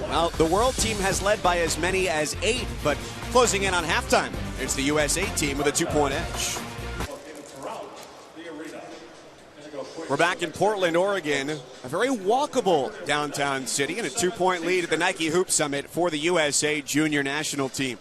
Well, the world team has led by as many as 8, but closing in on halftime, it's the USA team with a 2-point edge. We're back in Portland, Oregon, a very walkable downtown city, and a 2-point lead at the Nike Hoop Summit for the USA junior national team.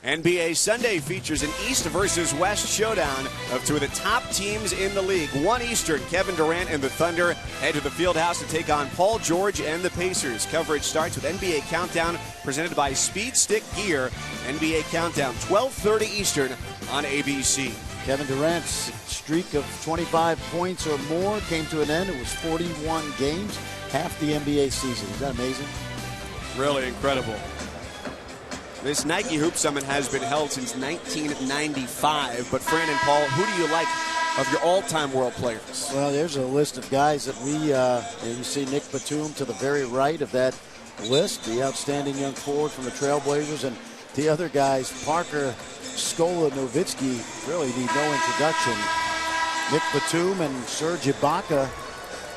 NBA Sunday features an East versus West showdown of two of the top teams in the league. 1 Eastern, Kevin Durant and the Thunder head to the Fieldhouse to take on Paul George and the Pacers. Coverage starts with NBA Countdown presented by Speed Stick Gear. NBA Countdown, 12:30 Eastern on ABC. Kevin Durant's streak of 25 points or more came to an end. It was 41 games, half the NBA season. Is that amazing? Really incredible. This Nike Hoop Summit has been held since 1995. But Fran and Paul, who do you like of your all-time world players? Well, there's a list of guys that you see Nick Batum to the very right of that list, the outstanding young forward from the Trailblazers, and the other guys, Parker, Skola, Nowitzki, really need no introduction. Nick Batum and Serge Ibaka.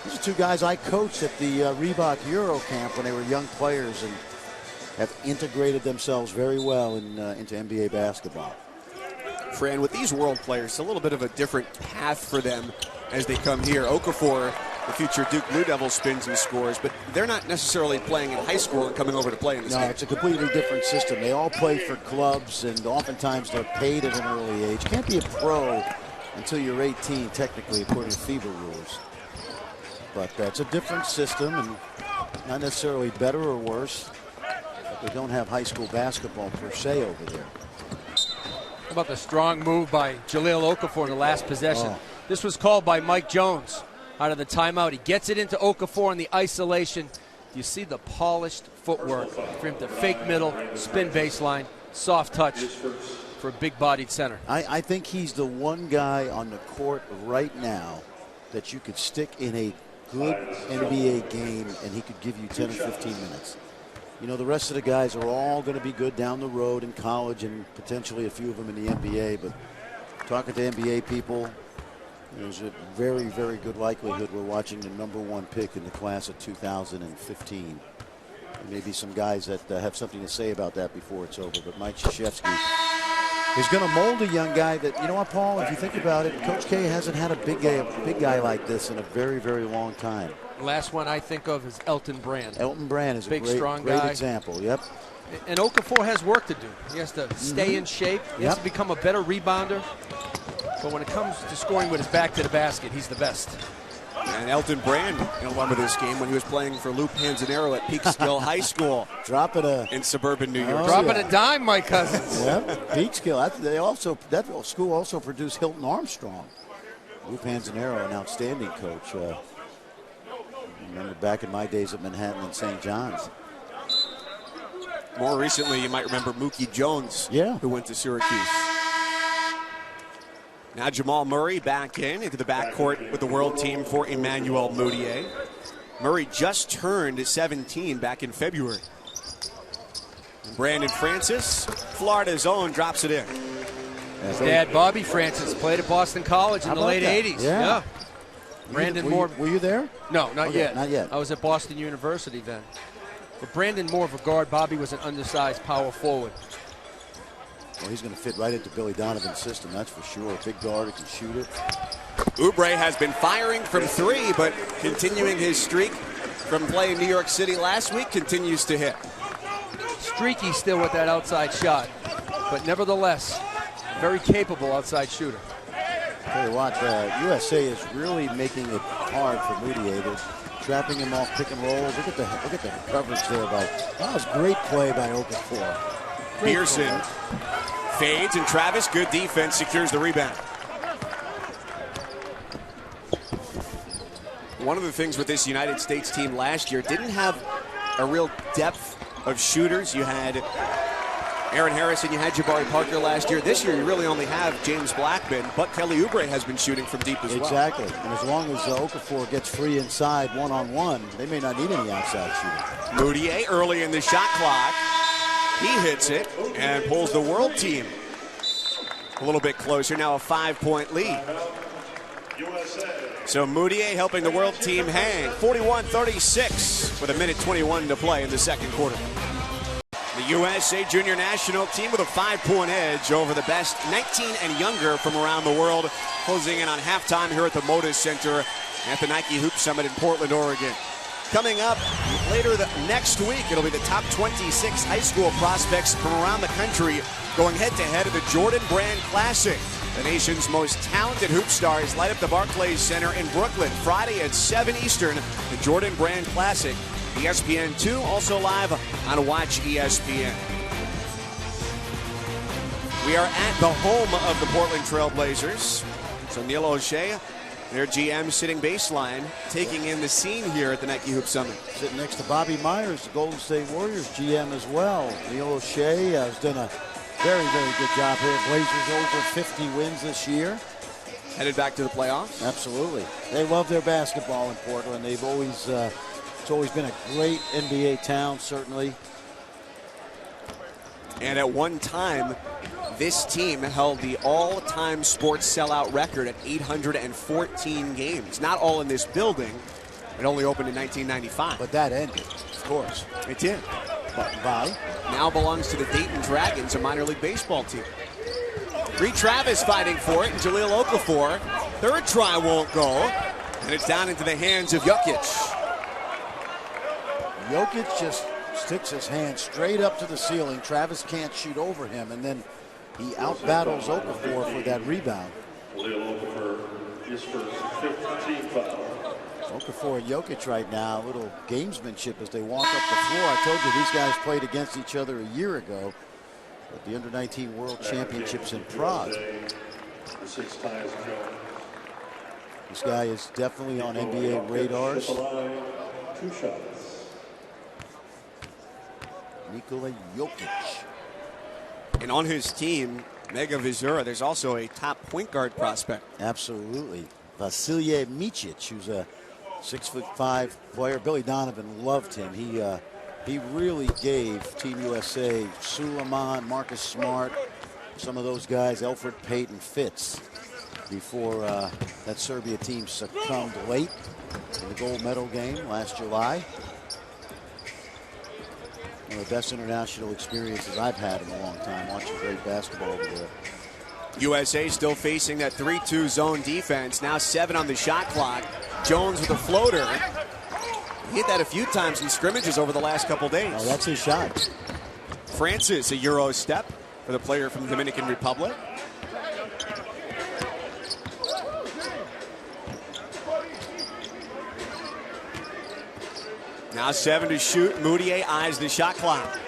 These are two guys I coached at the Reebok Euro Camp when they were young players and have integrated themselves very well into NBA basketball. Fran, with these world players, it's a little bit of a different path for them as they come here. Okafor, the future Duke Blue Devils, spins and scores, but they're not necessarily playing in high school and coming over to play in this game. No, it's a completely different system. They all play for clubs, and oftentimes they're paid at an early age. You can't be a pro until you're 18, technically, according to FIBA rules. But it's a different system, and not necessarily better or worse. They don't have high school basketball per se over there. How about the strong move by Jahlil Okafor in the last possession? Oh. This was called by Mike Jones out of the timeout. He gets it into Okafor in the isolation. You see the polished footwork for him to fake middle, spin baseline, soft touch for a big-bodied center. I think he's the one guy on the court right now that you could stick in a good NBA game and he could give you 10 or 15 minutes. You know, the rest of the guys are all going to be good down the road in college and potentially a few of them in the NBA. But talking to NBA people, there's a very, very good likelihood we're watching the #1 pick in the class of 2015. There may be some guys that have something to say about that before it's over. But Mike Krzyzewski is going to mold a young guy that, you know what, Paul, if you think about it, Coach K hasn't had a big guy like this in a very, very long time. The last one I think of is Elton Brand. Elton Brand is big, a strong great guy. example. Yep. And Okafor has work to do. He has to stay in shape. He has to become a better rebounder. But when it comes to scoring with his back to the basket, he's the best. And Elton Brand, in one of this game when he was playing for Lou Panzanero at Peekskill High School in suburban New York. Dropping a dime, my cousins. Yep, Peekskill. That school also produced Hilton Armstrong. Lou Panzanero, an outstanding coach. Remember back in my days at Manhattan and St. John's. More recently, you might remember Mookie Jones, who went to Syracuse. Now Jamal Murray back into the backcourt with the world team for Emmanuel Mudiay. Murray just turned 17 back in February. And Brandon Francis, Florida's own, drops it in. His dad, Bobby Francis, played at Boston College in the late 80s. Yeah. Brandon Moore. Were you there? No, not yet. Not yet. I was at Boston University then. But Brandon Moore for guard, Bobby was an undersized power forward. Well, he's going to fit right into Billy Donovan's system, that's for sure. Big guard who can shoot it. Oubre has been firing from three, but continuing his streak from playing New York City last week, continues to hit. Streaky still with that outside shot, but nevertheless, very capable outside shooter. Tell you what, USA is really making it hard for Mudiay. They're trapping him off pick and rolls. Look at the coverage there that was great play by Okafor. Pearson fades, and Travis, good defense, secures the rebound. One of the things with this United States team last year, didn't have a real depth of shooters. You had Aaron Harrison, you had Jabari Parker last year. This year you really only have James Blackman, but Kelly Oubre has been shooting from deep as well. Exactly, and as long as Okafor gets free inside one-on-one, they may not need any outside shooting. Mudiay early in the shot clock. He hits it and pulls the world team a little bit closer. Now a 5-point lead. So Mudiay helping the world team hang. 41-36 with 1:21 to play in the second quarter. The USA Junior National team with a 5-point edge over the best 19 and younger from around the world, closing in on halftime here at the Moda Center at the Nike Hoop Summit in Portland, Oregon. Coming up later next week, it'll be the top 26 high school prospects from around the country going head-to-head at the Jordan Brand Classic. The nation's most talented hoop stars light up the Barclays Center in Brooklyn Friday at 7 Eastern, the Jordan Brand Classic. ESPN2, also live on Watch ESPN. We are at the home of the Portland Trail Blazers. So Neil O'Shea, their GM, sitting baseline, taking in the scene here at the Nike Hoop Summit. Sitting next to Bobby Myers, the Golden State Warriors GM as well. Neil O'Shea has done a very, very good job here. Blazers over 50 wins this year. Headed back to the playoffs? Absolutely. They love their basketball in Portland. They've always, it's always been a great NBA town, certainly. And at one time, this team held the all-time sports sellout record at 814 games. Not all in this building. It only opened in 1995. But that ended, of course. It did. Bye. Now belongs to the Dayton Dragons, a minor league baseball team. Reed Travis fighting for it, and Jahlil Okafor. Third try won't go, and it's down into the hands of Jokic. Jokic just sticks his hand straight up to the ceiling. Travis can't shoot over him, and then he outbattles Okafor for that rebound. Okafor, his first 5th team foul. Okafor and Jokic right now, a little gamesmanship as they walk up the floor. I told you these guys played against each other a year ago at the Under-19 World Championships in Prague. This guy is definitely on NBA radars. 2 shots. Nikola Jokic. And on his team, Mega Vizura, there's also a top point guard prospect. Absolutely. Vasilije Micic, who's a 6'5" player. Billy Donovan loved him. He really gave Team USA Suleiman, Marcus Smart, some of those guys, Elfrid Payton fits before that Serbia team succumbed late in the gold medal game last July. One of the best international experiences I've had in a long time, watching great basketball over there. USA still facing that 3-2 zone defense. Now 7 on the shot clock. Jones with a floater. He hit that a few times in scrimmages over the last couple days. Oh, that's his shot. Francis, a Euro step for the player from the Dominican Republic. Now 7 to shoot. Mudiay eyes the shot clock.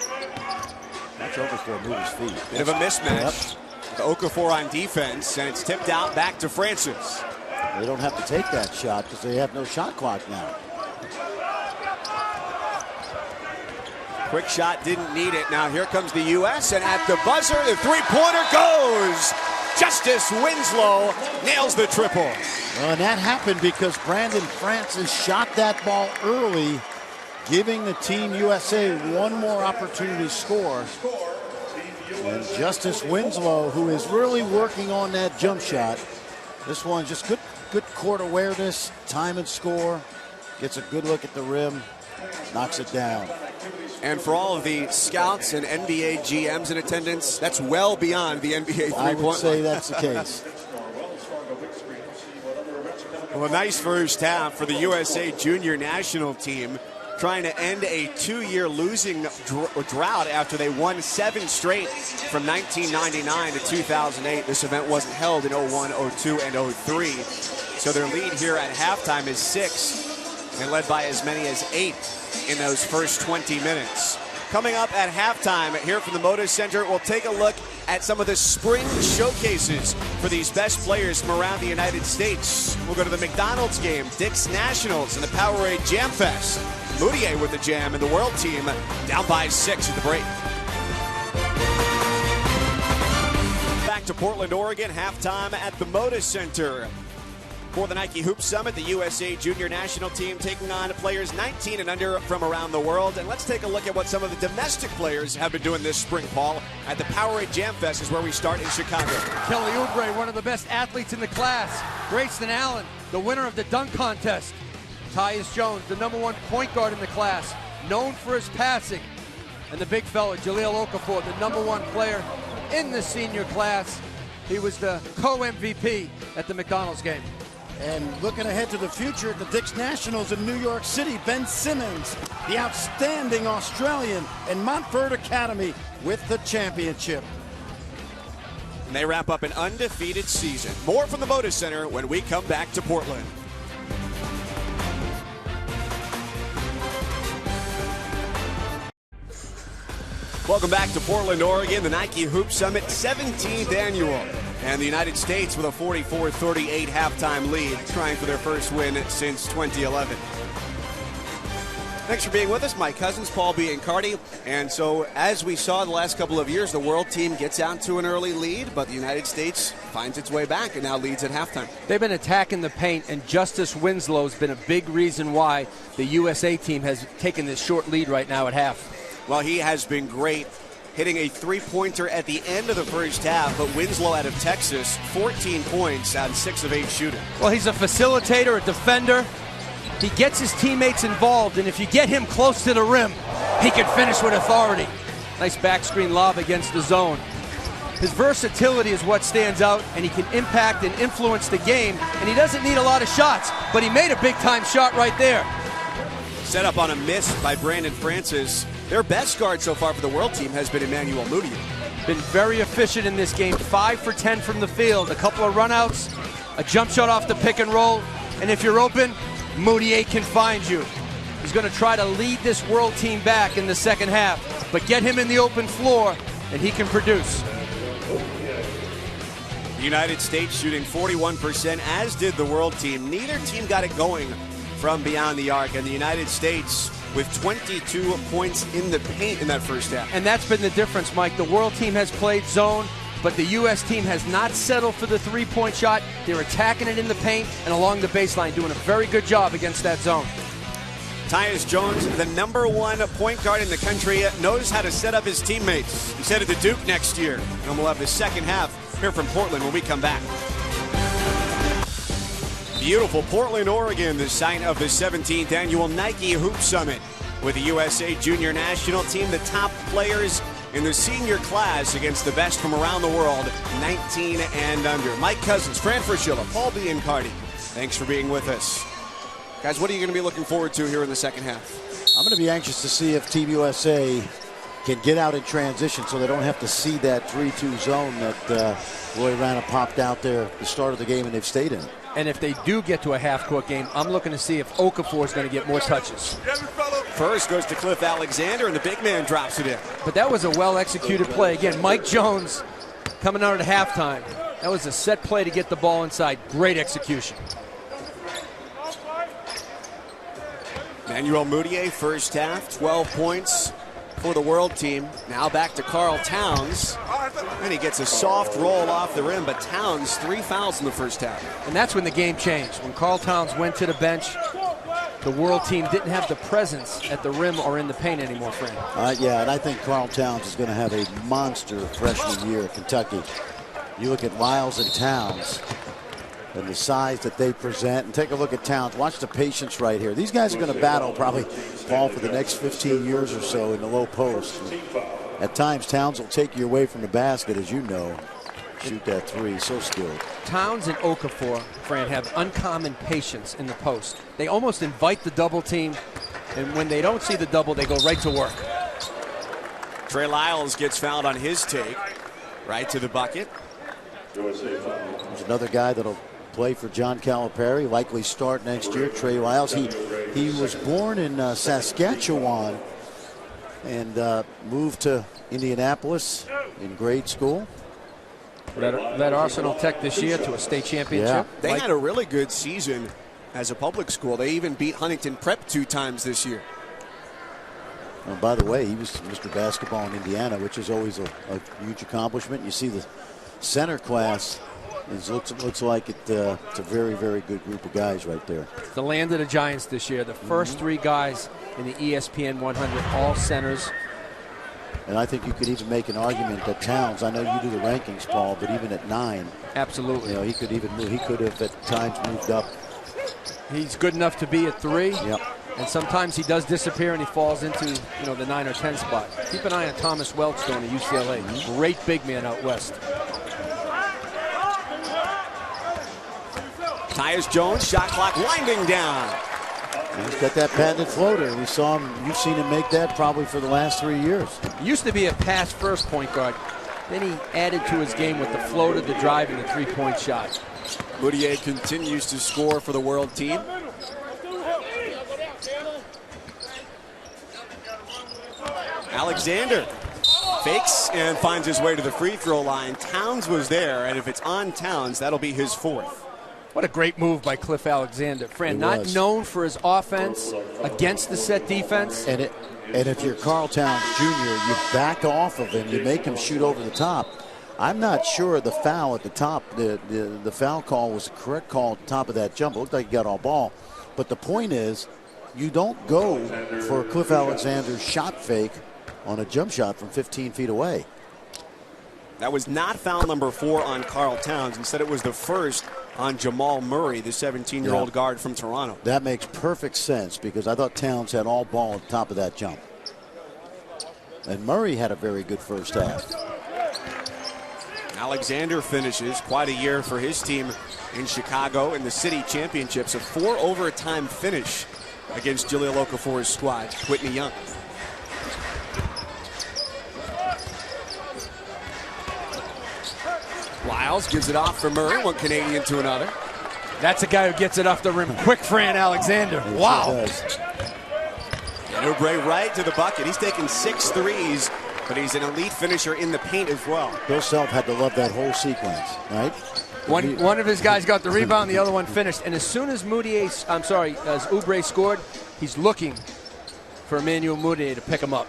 That's Okafor move his feet. Bit of a mismatch. Yep. Okafor on defense, and it's tipped out back to Francis. They don't have to take that shot because they have no shot clock now. Quick shot, didn't need it. Now here comes the U.S. and at the buzzer, the three-pointer goes. Justice Winslow nails the triple. Well, and that happened because Brandon Francis shot that ball early, giving the Team USA one more opportunity to score. And Justice Winslow, who is really working on that jump shot. This one just good court awareness, time and score. Gets a good look at the rim, knocks it down. And for all of the scouts and NBA GMs in attendance, that's well beyond the NBA three-point line. I would say that's the case. Well, a nice first half for the USA junior national team, trying to end a 2-year losing drought after they won 7 straight from 1999 to 2008. This event wasn't held in 01, 02, and 03. So their lead here at halftime is 6, and led by as many as 8 in those first 20 minutes. Coming up at halftime here from the Moda Center, we'll take a look at some of the spring showcases for these best players from around the United States. We'll go to the McDonald's game, Dick's Nationals, and the Powerade Jam Fest. Moutier with the jam, and the world team down by 6 at the break. Back to Portland, Oregon, halftime at the Moda Center. For the Nike Hoop Summit, the USA Junior National Team taking on players 19 and under from around the world. And let's take a look at what some of the domestic players have been doing this spring, Paul. At the Powerade Jam Fest is where we start in Chicago. Kelly Oubre, one of the best athletes in the class. Grayson Allen, the winner of the dunk contest. Tyus Jones, the #1 point guard in the class, known for his passing. And the big fella, Jahlil Okafor, the #1 player in the senior class. He was the co-MVP at the McDonald's game. And looking ahead to the future at the Dick's Nationals in New York City, Ben Simmons, the outstanding Australian, and Montfort Academy with the championship. And they wrap up an undefeated season. More from the Moda Center when we come back to Portland. Welcome back to Portland, Oregon, the Nike Hoop Summit 17th annual. And the United States with a 44-38 halftime lead, trying for their first win since 2011. Thanks for being with us. Mike Cousins, Paul Biancardi. And so, as we saw the last couple of years, the world team gets out to an early lead, but the United States finds its way back and now leads at halftime. They've been attacking the paint, and Justice Winslow's been a big reason why the USA team has taken this short lead right now at half. Well, he has been great, hitting a three-pointer at the end of the first half, but Winslow out of Texas, 14 points on 6 of 8 shooting. Well, he's a facilitator, a defender. He gets his teammates involved, and if you get him close to the rim, he can finish with authority. Nice back screen lob against the zone. His versatility is what stands out, and he can impact and influence the game, and he doesn't need a lot of shots, but he made a big-time shot right there. Set up on a miss by Brandon Francis. Their best guard so far for the world team has been Emmanuel Moutier. Been very efficient in this game, 5 for 10 from the field, a couple of runouts, a jump shot off the pick and roll, and if you're open, Moutier can find you. He's going to try to lead this world team back in the second half, but get him in the open floor, and he can produce. The United States shooting 41%, as did the world team. Neither team got it going from beyond the arc, and the United States with 22 points in the paint in that first half. And that's been the difference, Mike. The world team has played zone, but the U.S. team has not settled for the three-point shot. They're attacking it in the paint and along the baseline, doing a very good job against that zone. Tyus Jones, the #1 point guard in the country, knows how to set up his teammates. He's headed to Duke next year, and we'll have the second half here from Portland when we come back. Beautiful Portland, Oregon, the site of the 17th annual Nike Hoop Summit. With the USA Junior National Team, the top players in the senior class against the best from around the world, 19 and under. Mike Cousins, Fran Fraschilla, Paul Biancardi, thanks for being with us. Guys, what are you going to be looking forward to here in the second half? I'm going to be anxious to see if Team USA can get out in transition so they don't have to see that 3-2 zone that Roy Rana popped out there at the start of the game and they've stayed in. And if they do get to a half-court game, I'm looking to see if Okafor is going to get more touches. First goes to Cliff Alexander, and the big man drops it in. But that was a well-executed play. Again, Mike Jones coming out at halftime. That was a set play to get the ball inside. Great execution. Emmanuel Moutier, first half, 12 points, for the world team. Now back to Karl Towns. And he gets a soft roll off the rim, but Towns 3 fouls in the first half. And that's when the game changed. When Karl Towns went to the bench, the world team didn't have the presence at the rim or in the paint anymore, Fran. Yeah, and I think Karl Towns is going to have a monster freshman year at Kentucky. You look at Lyles and Towns and the size that they present, and take a look at Towns. Watch the patience right here. These guys are going to battle probably, Paul, for the next 15 years or so in the low post. At times, Towns will take you away from the basket, as you know. Shoot that three, so skilled. Towns and Okafor, Fran, have uncommon patience in the post. They almost invite the double team, and when they don't see the double, they go right to work. Trey Lyles gets fouled on his take, right to the bucket. There's another guy that'll play for John Calipari, likely start next year, Trey Lyles. He was born in Saskatchewan and moved to Indianapolis in grade school. Led Arsenal Tech this year to a state championship. Yeah. They had a really good season as a public school. They even beat Huntington Prep 2 times this year. And by the way, he was Mr. Basketball in Indiana, which is always a huge accomplishment. You see the center class looks like it's a very, very good group of guys right there. The land of the Giants this year. The first 3 guys in the ESPN 100, all centers. And I think you could even make an argument that Towns, I know you do the rankings, Paul, but even at 9. Absolutely. You know, he could even move. He could have at times moved up. He's good enough to be at 3. Yep. And sometimes he does disappear and he falls into, the 9 or 10 spot. Keep an eye on Thomas Welch going to UCLA. Great big man out west. Tyus Jones, shot clock winding down. He's got that patented floater. We saw him. You've seen him make that probably for the last 3 years. He used to be a pass-first point guard. Then he added to his game with the floater, the drive, and the three-point shot. Moutier continues to score for the world team. Alexander fakes and finds his way to the free throw line. Towns was there, and if it's on Towns, that'll be his 4th. What a great move by Cliff Alexander. Fran, not known for his offense against the set defense. And if you're Karl Towns Jr., you back off of him, you make him shoot over the top. I'm not sure the foul at the top, the foul call was the correct call at the top of that jump. It looked like he got all ball. But the point is, you don't go for Cliff Alexander's shot fake on a jump shot from 15 feet away. That was not foul number 4 on Karl Towns. Instead, it was the first on Jamal Murray, the 17-year-old guard from Toronto. That makes perfect sense because I thought Towns had all ball at the top of that jump. And Murray had a very good first half. Alexander finishes quite a year for his team in Chicago in the city championships. A 4 overtime finish against Jahlil Okafor's squad. Whitney Young. Lyles gives it off for Murray, one Canadian to another. That's a guy who gets it off the rim quick, Fran Alexander. Wow. And Oubre right to the bucket. He's taken 6 threes, but he's an elite finisher in the paint as well. Bill Self had to love that whole sequence, right? One of his guys got the rebound, the other one finished. And as soon as as Oubre scored, he's looking for Emmanuel Moutier to pick him up.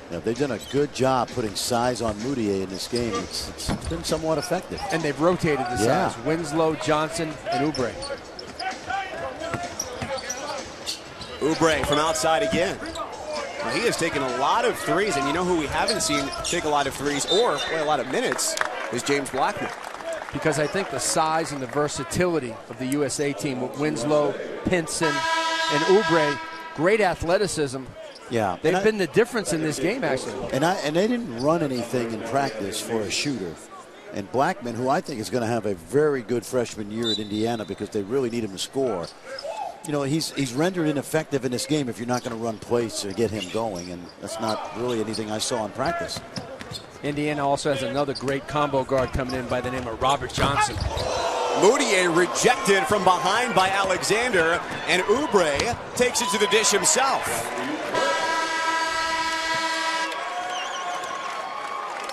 Yeah, they've done a good job putting size on Moutier in this game. It's been somewhat effective. And they've rotated the size. Winslow, Johnson, and Oubre. Oubre from outside again. Well, he has taken a lot of threes, and you know who we haven't seen take a lot of threes or play a lot of minutes is James Blackman. Because I think the size and the versatility of the USA team with Winslow, Pinson, and Oubre, great athleticism. Yeah, they've been the difference in this game, actually. And they didn't run anything in practice for a shooter. And Blackman, who I think is going to have a very good freshman year at Indiana because they really need him to score. You know, he's rendered ineffective in this game if you're not going to run plays to get him going, and that's not really anything I saw in practice. Indiana also has another great combo guard coming in by the name of Robert Johnson. Moutier rejected from behind by Alexander, and Oubre takes it to the dish himself.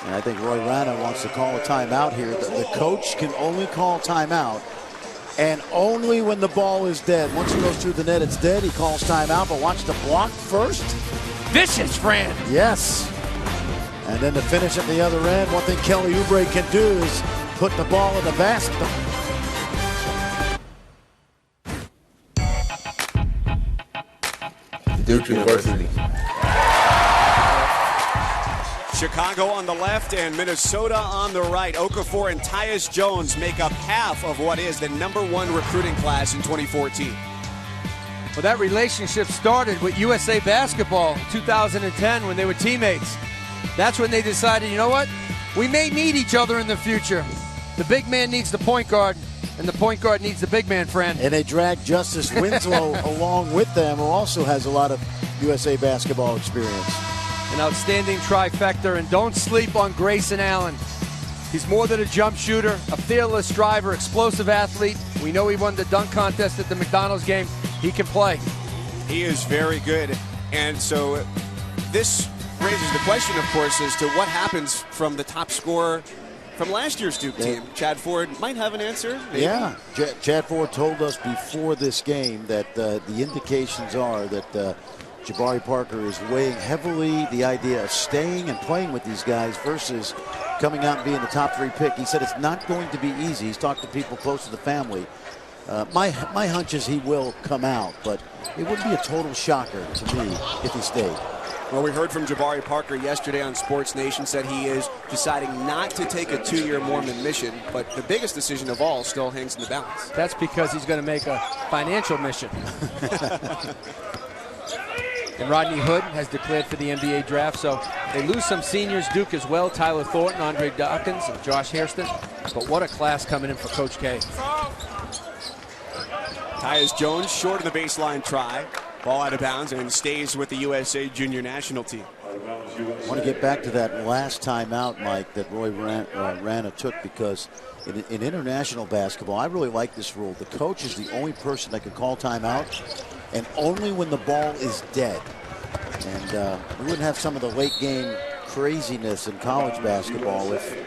And I think Roy Rana wants to call a timeout here. The coach can only call timeout, and only when the ball is dead. Once it goes through the net, it's dead. He calls timeout, but watch the block first. vicious, Fran. Yes. And then to finish at the other end, one thing Kelly Oubre can do is put the ball in the basket. Duke University. Chicago on the left and Minnesota on the right. Okafor and Tyus Jones make up half of what is the #1 recruiting class in 2014. Well, that relationship started with USA Basketball in 2010 when they were teammates. That's when they decided, you know what? We may need each other in the future. The big man needs the point guard, and the point guard needs the big man, friend. And they dragged Justice Winslow along with them, who also has a lot of USA Basketball experience. An outstanding trifecta, and don't sleep on Grayson Allen. He's more than a jump shooter, a fearless driver, explosive athlete. We know he won the dunk contest at the McDonald's game. He can play. He is very good. And so this raises the question, of course, as to what happens from the top scorer from last year's Duke team. Chad Ford might have an answer. Maybe. Yeah, Chad Ford told us before this game that the indications are that Jabari Parker is weighing heavily the idea of staying and playing with these guys versus coming out and being the top 3 pick. He said it's not going to be easy. He's talked to people close to the family. My hunch is he will come out, but it would be a total shocker to me if he stayed. Well, we heard from Jabari Parker yesterday on Sports Nation, said he is deciding not to take a 2-year Mormon mission, but the biggest decision of all still hangs in the balance. That's because he's going to make a financial mission. And Rodney Hood has declared for the NBA draft, so they lose some seniors, Duke as well, Tyler Thornton, Andre Dawkins, and Josh Hairston. But what a class coming in for Coach K. Tyus Jones short of the baseline try. Ball out of bounds and stays with the USA junior national team. I want to get back to that last timeout, Mike, that Roy Rana took, because in international basketball, I really like this rule. The coach is the only person that can call timeout, and only when the ball is dead. And we wouldn't have some of the late game craziness in college basketball if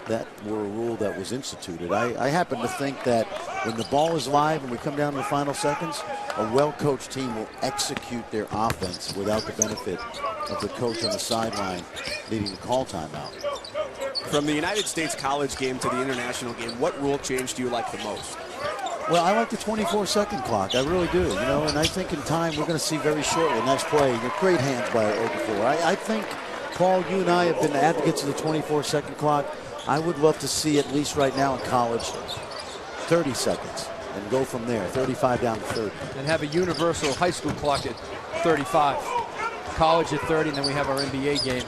that were a rule that was instituted. I happen to think that when the ball is live and we come down to the final seconds, a well-coached team will execute their offense without the benefit of the coach on the sideline needing to call timeout. From the United States college game to the international game, what rule change do you like the most? Well, I like the 24-second clock. I really do. You know, and I think in time we're going to see very shortly. Nice play. Great hands by Okafor. I think, Paul, you and I have been advocates of the 24-second clock. I would love to see, at least right now in college, 30 seconds and go from there, 35 down to 30. And have a universal high school clock at 35. College at 30, and then we have our NBA game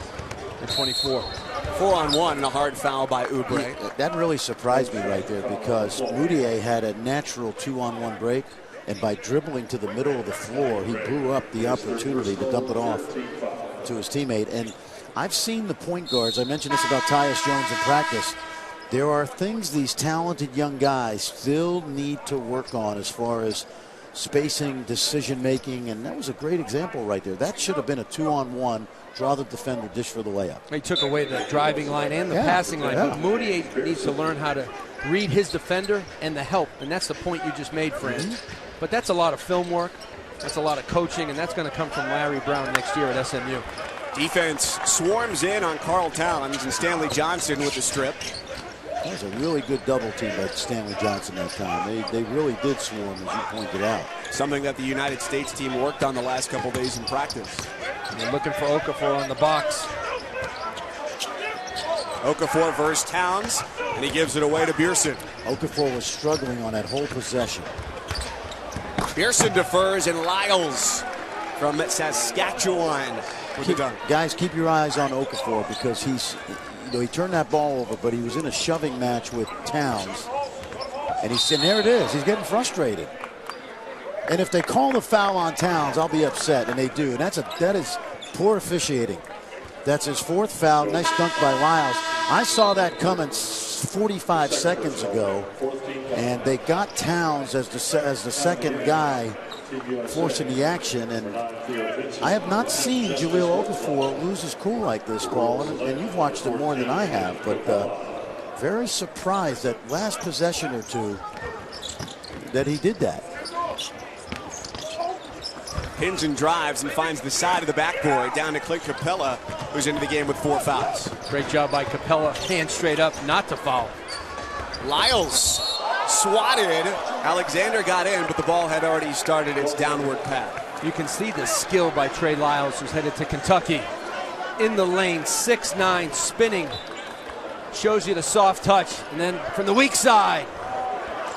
at 24. 4-on-1 and a hard foul by Oubre. That really surprised me right there, because Moutier had a natural 2-on-1 break, and by dribbling to the middle of the floor, he blew up the opportunity to dump it off to his teammate. And I've seen the point guards. I mentioned this about Tyus Jones in practice. There are things these talented young guys still need to work on as far as spacing, decision-making, and that was a great example right there. That should have been a 2-on-1, draw the defender, dish for the layup. He took away the driving line and the passing line. But Moutier needs to learn how to read his defender and the help, and that's the point you just made, Fran. But that's a lot of film work, that's a lot of coaching, and that's going to come from Larry Brown next year at SMU. Defense swarms in on Karl Towns, and Stanley Johnson with the strip. That was a really good double team by Stanley Johnson that time. They really did swarm, as you pointed out. Something that the United States team worked on the last couple days in practice. And they're looking for Okafor on the box. Okafor versus Towns, and he gives it away to Beerson. Okafor was struggling on that whole possession. Beerson defers, and Lyles from Saskatchewan with the dunk. Guys, keep your eyes on Okafor, because he turned that ball over, but he was in a shoving match with Towns. And there it is. He's getting frustrated. And if they call the foul on Towns, I'll be upset, and they do. And that is poor officiating. That's his 4th foul. Nice dunk by Lyles. I saw that coming 45 seconds ago, and they got Towns as the second guy forcing the action. And I have not seen Jahlil Okafor lose his cool like this, Paul, and you've watched it more than I have, but very surprised that last possession or two that he did that. pins and drives and finds the side of the backboard down to Clint Capella, who's into the game with 4 fouls. Great job by Capella, hands straight up, not to foul. Lyles swatted. Alexander got in, but the ball had already started its downward path. You can see the skill by Trey Lyles, who's headed to Kentucky. In the lane, 6'9", spinning. Shows you the soft touch. And then from the weak side,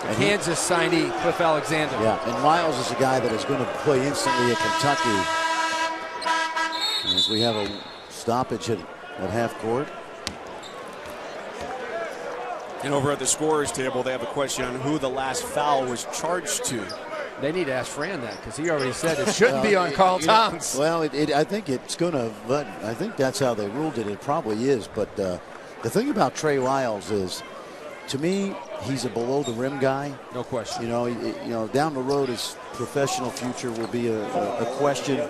the Kansas signee, Cliff Alexander. Yeah, and Lyles is a guy that is going to play instantly at Kentucky. As we have a stoppage at half court. And over at the scorer's table, they have a question on who the last foul was charged to. They need to ask Fran that, because he already said it shouldn't be on Karl Towns. Well, I think it's going to, but I think that's how they ruled it. It probably is. But the thing about Trey Lyles is, to me, he's a below-the-rim guy. No question. You know, down the road, his professional future will be a question.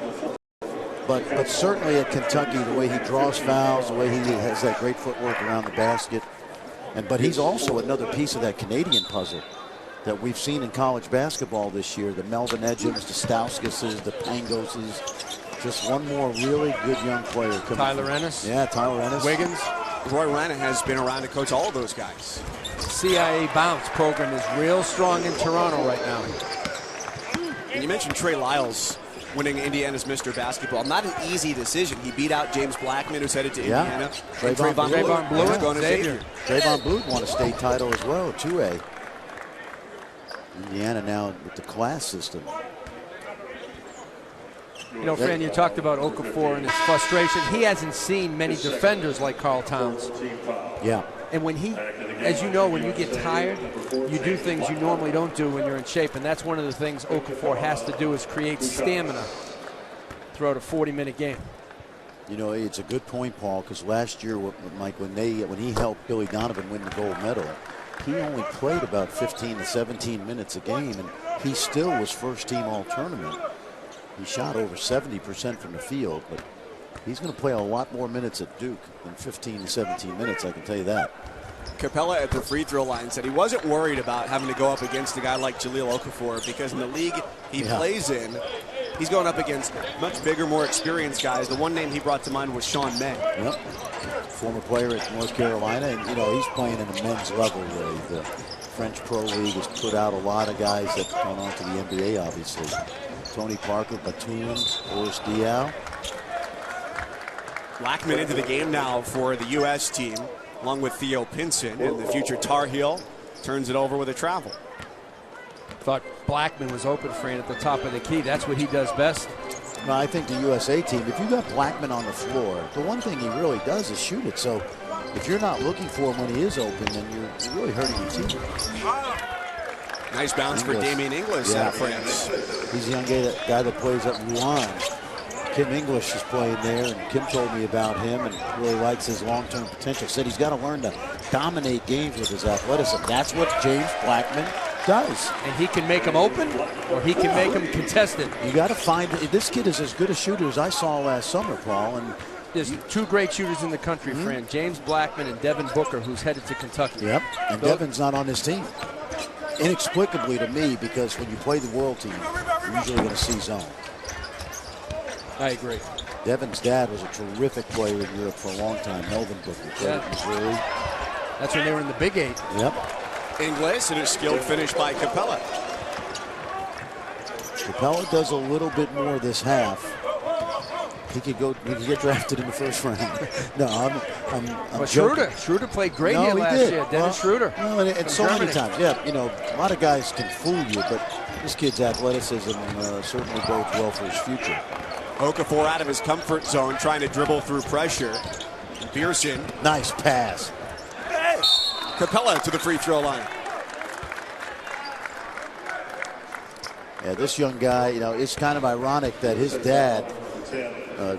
But certainly at Kentucky, the way he draws fouls, the way he has that great footwork around the basket. But he's also another piece of that Canadian puzzle that we've seen in college basketball this year. The Melvin Edgems, the Stauskises, the Pangoses. Just one more really good young player coming. Tyler Ennis. Yeah, Tyler Ennis. Wiggins. Roy Rana has been around to coach all of those guys. CIA Bounce program is real strong in Toronto right now. And you mentioned Trey Lyles winning Indiana's Mr. Basketball. Not an easy decision. He beat out James Blackman, who's headed to Indiana. Trayvon Blewett going to Xavier. Trayvon Blewett won a state title as well, 2A. Indiana now with the class system. You know, Fran, you talked about Okafor and his frustration. He hasn't seen many defenders like Karl Towns. Yeah. And when he, as you know, when you get tired, you do things you normally don't do when you're in shape. And that's one of the things Okafor has to do, is create stamina throughout a 40-minute game. You know, it's a good point, Paul, because last year, Mike, when he helped Billy Donovan win the gold medal, he only played about 15 to 17 minutes a game, and he still was first-team all-tournament. He shot over 70% from the field, but he's going to play a lot more minutes at Duke than 15 to 17 minutes, I can tell you that. Capella at the free throw line said he wasn't worried about having to go up against a guy like Jahlil Okafor, because in the league he plays in, he's going up against much bigger, more experienced guys. The one name he brought to mind was Sean May. Yep. Former player at North Carolina, and, you know, he's playing in the men's level where the French Pro League has put out a lot of guys that have gone on to the NBA, obviously. Tony Parker, Batum, Boris Diaw. Blackman into the game now for the U.S. team, along with Theo Pinson, and the future Tar Heel turns it over with a travel. Thought Blackman was open, Fran, at the top of the key. That's what he does best. Well, I think the USA team, if you got Blackman on the floor, the one thing he really does is shoot it. So if you're not looking for him when he is open, then you're really hurting your team. Nice bounce for Damian Inglis out of France. He's a young guy that plays at Rouen. Kim English is playing there, and Kim told me about him and really likes his long-term potential. Said he's got to learn to dominate games with his athleticism. That's what James Blackman does. And he can make them open, or he can make them contested. You got to find, this kid is as good a shooter as I saw last summer, Paul. And there's two great shooters in the country, Fran. James Blackman and Devin Booker, who's headed to Kentucky. Yep, and Devin's not on his team. Inexplicably to me, because when you play the world team, you're usually going to see zone. I agree. Devin's dad was a terrific player in Europe for a long time. Melvin Booker played at Missouri. That's when they were in the Big Eight. Yep. Inglis, and a skilled finish by Capella. Capella does a little bit more this half. He could get drafted in the first round. No, I'm joking. Schroeder played great here last year. Dennis Schroeder. No, and so many times. Yeah, you know, a lot of guys can fool you, but this kid's athleticism certainly bodes well for his future. Okafor out of his comfort zone, trying to dribble through pressure. Pearson. Nice pass. Capella to the free throw line. Yeah, this young guy, you know, it's kind of ironic that his dad,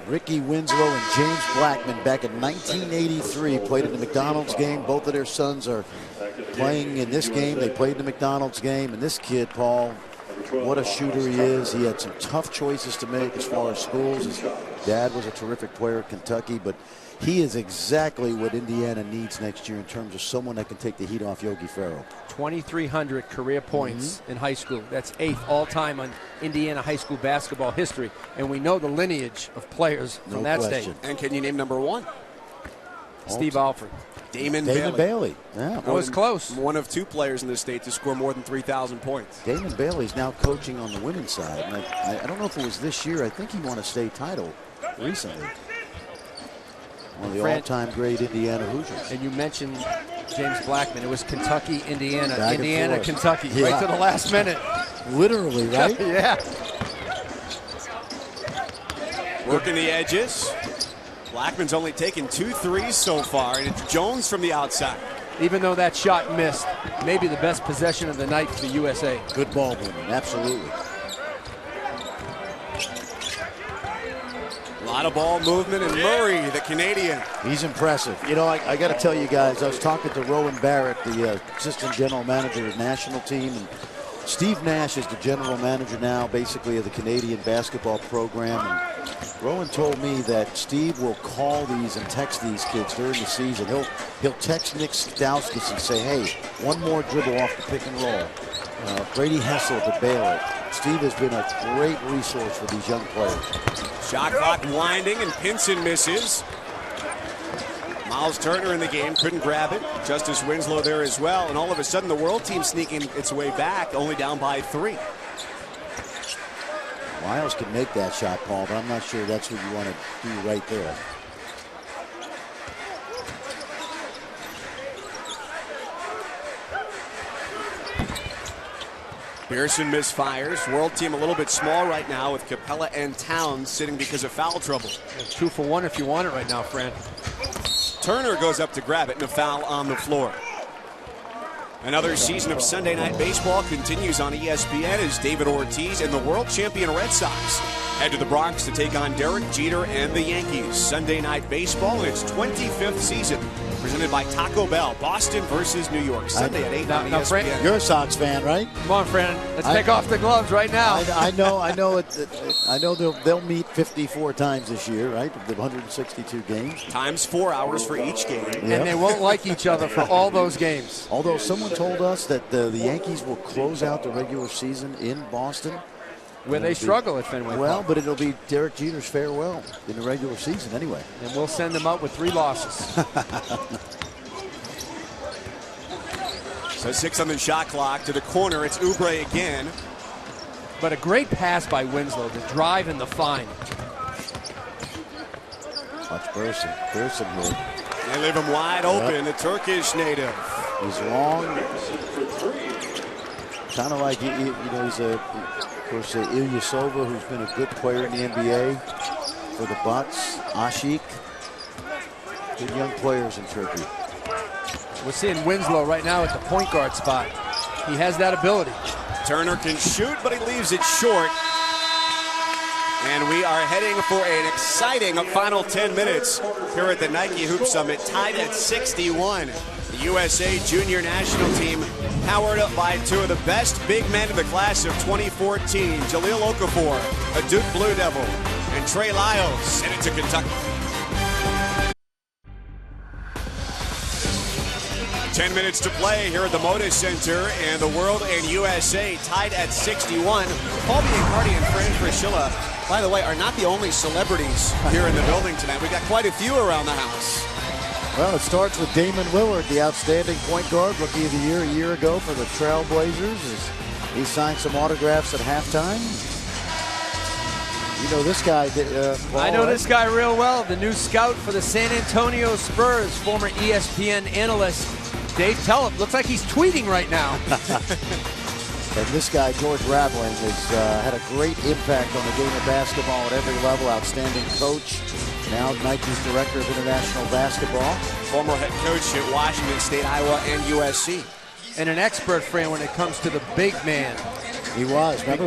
Ricky Winslow and James Blackman, back in 1983, played in the McDonald's game. Both of their sons are playing in this game. They played in the McDonald's game. And this kid, Paul, what a shooter he is. He had some tough choices to make as far as schools. His dad was a terrific player at Kentucky, but he is exactly what Indiana needs next year in terms of someone that can take the heat off Yogi Ferrell. 2,300 career points in high school. That's 8th all-time on Indiana high school basketball history. And we know the lineage of players from that state. And can you name number 1? Steve Alford. Damon Bailey. Yeah. That was close. One of 2 players in the state to score more than 3,000 points. Damon Bailey's now coaching on the women's side. And I don't know if it was this year. I think he won a state title recently. One of the all-time great Indiana Hoosiers. And you mentioned James Blackman. It was Kentucky, Indiana, Back Indiana, Kentucky, right to the last minute. Literally, right? Yeah. Working the edges. Blackman's only taken 2 threes so far, and it's Jones from the outside. Even though that shot missed, maybe the best possession of the night for the USA. Good ball movement, absolutely. A lot of ball movement, and Murray, the Canadian. He's impressive. You know, I got to tell you guys, I was talking to Rowan Barrett, the assistant general manager of the national team, and Steve Nash is the general manager now, basically, of the Canadian basketball program. And Rowan told me that Steve will call these and text these kids during the season. He'll text Nick Skidowskis and say, hey, one more dribble off the pick and roll. Brady Hessel to bail it. Steve has been a great resource for these young players. Shot clock winding, and Pinson misses. Miles Turner in the game, couldn't grab it. Justice Winslow there as well, and all of a sudden the world team sneaking its way back, only down by 3. Miles can make that shot, Paul, but I'm not sure that's what you want to do right there. Pearson misfires. World team a little bit small right now with Capella and Towns sitting because of foul trouble. 2 for 1 if you want it right now, Fran. Turner goes up to grab it, and a foul on the floor. Another season of Sunday Night Baseball continues on ESPN as David Ortiz and the world champion Red Sox head to the Bronx to take on Derek Jeter and the Yankees. Sunday Night Baseball in its 25th season, presented by Taco Bell. Boston versus New York, Sunday at 8 on ESPN. Fran, you're a Sox fan, right? Come on, Fran. Let's take off the gloves right now. I know they'll meet 54 times this year, right? The 162 games. Times 4 hours for each game. Yep. And they won't like each other for all those games. Although someone told us that the Yankees will close out the regular season in Boston. Where they struggle at Fenway Park. Well, but it'll be Derek Jeter's farewell in the regular season anyway. And we'll send them out with 3 losses. So 6 on the shot clock. To the corner, it's Oubre again. But a great pass by Winslow, the drive and the find. Watch Pearson. Pearson will. They leave him wide open, the Turkish native. He's long. Kind of like, he's of course, Ilyasova, who's been a good player in the NBA for the Bucks. Ashik. Good young players in Turkey. We're seeing Winslow right now at the point guard spot. He has that ability. Turner can shoot, but he leaves it short. And we are heading for an exciting final 10 minutes here at the Nike Hoop Summit, tied at 61. The USA Junior National Team powered up by 2 of the best big men of the class of 2014, Jahlil Okafor, a Duke Blue Devil, and Trey Lyles, headed to Kentucky. 10 minutes to play here at the Moda Center, and the World and USA tied at 61. Paul Biancardi and Fran Fraschilla, by the way, are not the only celebrities here in the building tonight. We've got quite a few around the house. Well, it starts with Damon Willard, the outstanding point guard, Rookie of the Year a year ago for the Trailblazers. He signed some autographs at halftime. You know this guy, Paul, I know right? this guy real well. The new scout for the San Antonio Spurs, former ESPN analyst Dave Tellep. Looks like he's tweeting right now. And this guy, George Raveling, has had a great impact on the game of basketball at every level. Outstanding coach. Now Nike's director of international basketball. Former head coach at Washington State, Iowa, and USC. And an expert, Fran, when it comes to the big man. He was. Remember,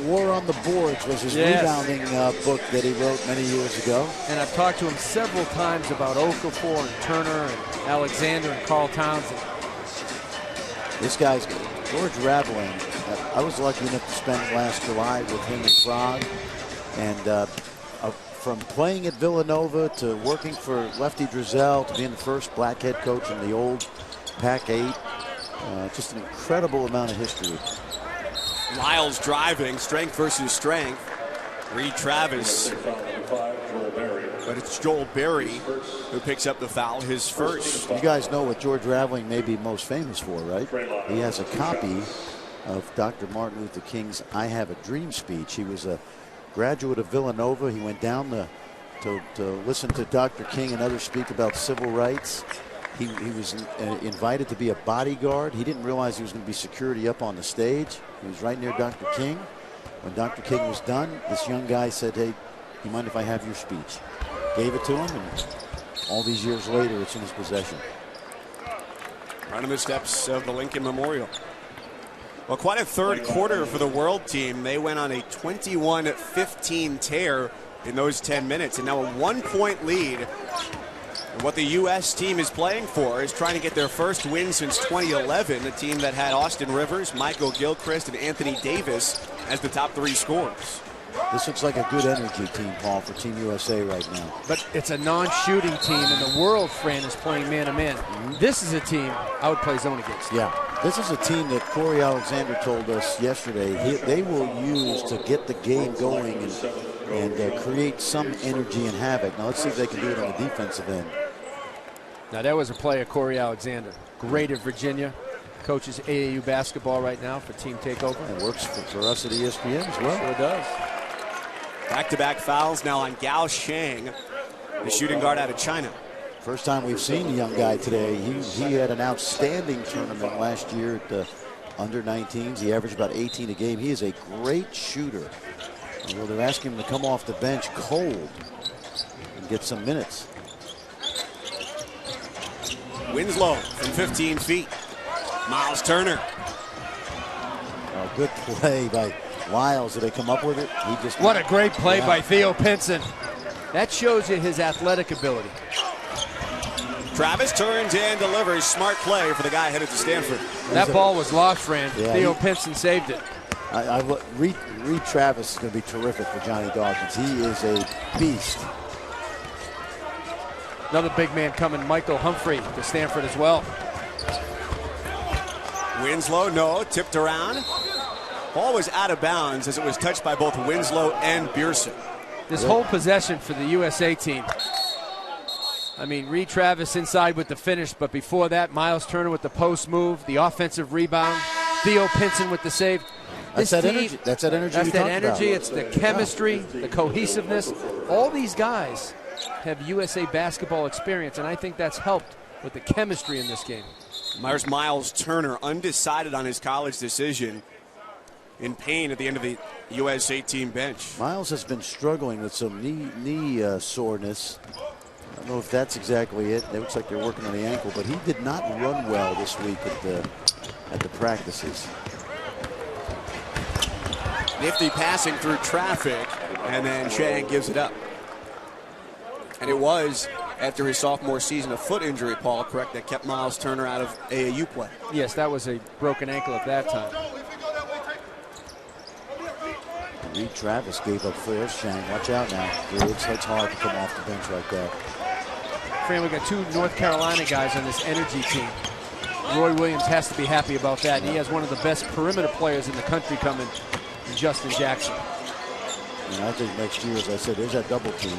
War on the Boards was his rebounding book that he wrote many years ago. And I've talked to him several times about Okafor and Turner and Alexander and Karl Towns. This guy's George Raveling. I was lucky enough to spend last July with him in Prague. And from playing at Villanova to working for Lefty Drizel to being the first black head coach in the old Pac-8, just an incredible amount of history. Lyles driving, strength versus strength. Reed Travis. But it's Joel Berry who picks up the foul, his first. You guys know what George Raveling may be most famous for, right? He has a copy of Dr. Martin Luther King's I Have a Dream speech. He was a graduate of Villanova. He went down to listen to Dr. King and others speak about civil rights. He was invited to be a bodyguard. He didn't realize he was going to be security up on the stage. He was right near Dr. King. When Dr. King was done, this young guy said, "Hey, do you mind if I have your speech?" Gave it to him, and all these years later, it's in his possession. Running the steps of the Lincoln Memorial. Well, quite a third quarter for the World team. They went on a 21-15 tear in those 10 minutes, and now a 1-point lead. And what the U.S. team is playing for is trying to get their first win since 2011, a team that had Austin Rivers, Michael Gilchrist, and Anthony Davis as the top 3 scorers. This looks like a good energy team, Paul, for Team USA right now. But it's a non-shooting team, and the world, Fran, is playing man-to-man. This is a team I would play zone against. Yeah, this is a team that Corey Alexander told us yesterday they will use to get the game going and create some energy and havoc. Now let's see if they can do it on the defensive end. Now that was a play of Corey Alexander. Great at Virginia. Coaches AAU basketball right now for Team Takeover. It works for us at ESPN as well. Sure does. Back-to-back fouls now on Gao Shang, the shooting guard out of China. First time we've seen the young guy today. He had an outstanding tournament last year at the under-19s. He averaged about 18 a game. He is a great shooter. Well, they're asking him to come off the bench cold and get some minutes. Winslow from 15 feet. Miles Turner. Oh, good play by Lyles. Did they come up with it? He just. What a great play by Theo Pinson. That shows you his athletic ability. Travis turns and delivers. Smart play for the guy headed to Stanford. That ball was lost, Fran. Yeah, Theo Pinson saved it. Reed Travis is going to be terrific for Johnny Dawkins. He is a beast. Another big man coming, Michael Humphrey to Stanford as well. Winslow, no, tipped around. Ball was out of bounds as it was touched by both Winslow and Beerson. This whole possession for the USA team. I mean, Reed Travis inside with the finish, but before that, Miles Turner with the post move, the offensive rebound, Theo Pinson with the save. That's that energy. That's that energy. That's that energy. It's the chemistry, the cohesiveness. All these guys have USA basketball experience, and I think that's helped with the chemistry in this game. There's Miles Turner, undecided on his college decision, in pain at the end of the USA team bench. Miles has been struggling with some knee soreness. I don't know if that's exactly it. It looks like they're working on the ankle, but he did not run well this week at the practices. Nifty passing through traffic, and then Shang gives it up. And it was, after his sophomore season, a foot injury, Paul, correct, that kept Miles Turner out of AAU play. Yes, that was a broken ankle at that time. Reed Travis gave up first. Shang, watch out now. It's hard to come off the bench like that. Fran, we've got 2 North Carolina guys on this energy team. Roy Williams has to be happy about that. And he has one of the best perimeter players in the country coming, in Justin Jackson. And I think next year, as I said, there's that double team.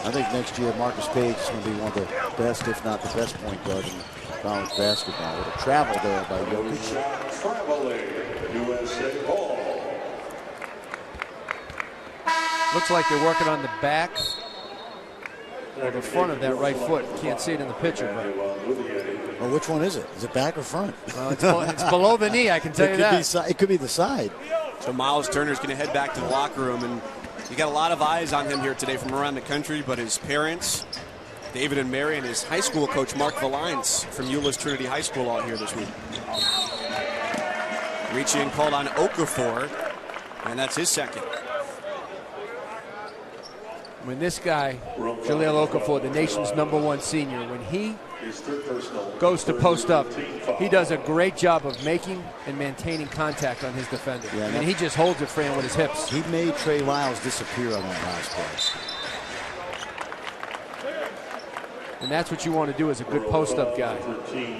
I think next year Marcus Page is going to be one of the best, if not the best, point guard in college basketball. With a travel there by Jokic. Traveling USA ball. Looks like they're working on the back or the front of that right foot. Can't see it in the picture, but. Well, which one is it? Is it back or front? Well, it's below the knee, I can tell you that. It could be the side. So Miles Turner's going to head back to the locker room, and you got a lot of eyes on him here today from around the country, but his parents, David and Mary, and his high school coach, Mark Valines, from Euless Trinity High School out here this week. Reaching called on Okafor, and that's his second. When this guy, Jahlil Okafor, the nation's #1 senior, when he goes to post up, he does a great job of making and maintaining contact on his defender. Yeah, and he just holds it, Fran, with his hips. He made Trey Lyles disappear on that last play. And that's what you want to do as a good post-up guy.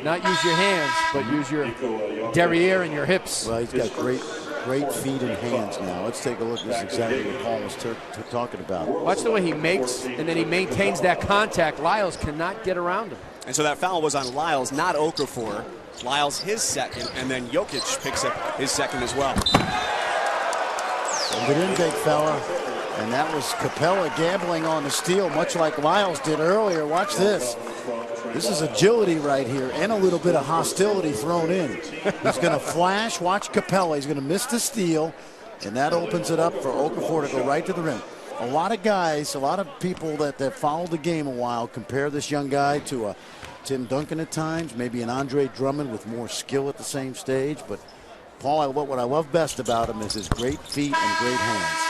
Not use your hands, but use your derriere and your hips. Well, he's got great feet and hands now. Let's take a look. This is exactly what Paul was talking about. Watch the way he makes, and then he maintains that contact. Lyles cannot get around him. And so that foul was on Lyles, not Okafor. Lyles his second, and then Jokic picks up his second as well. Send it in, big fella. And that was Capella gambling on the steal, much like Lyles did earlier. Watch this. This is agility right here and a little bit of hostility thrown in. He's going to flash. Watch Capella. He's going to miss the steal, and that opens it up for Okafor to go right to the rim. A lot of guys, a lot of people that followed the game a while compare this young guy to a Tim Duncan at times, maybe an Andre Drummond with more skill at the same stage. But, Paul, what I love best about him is his great feet and great hands.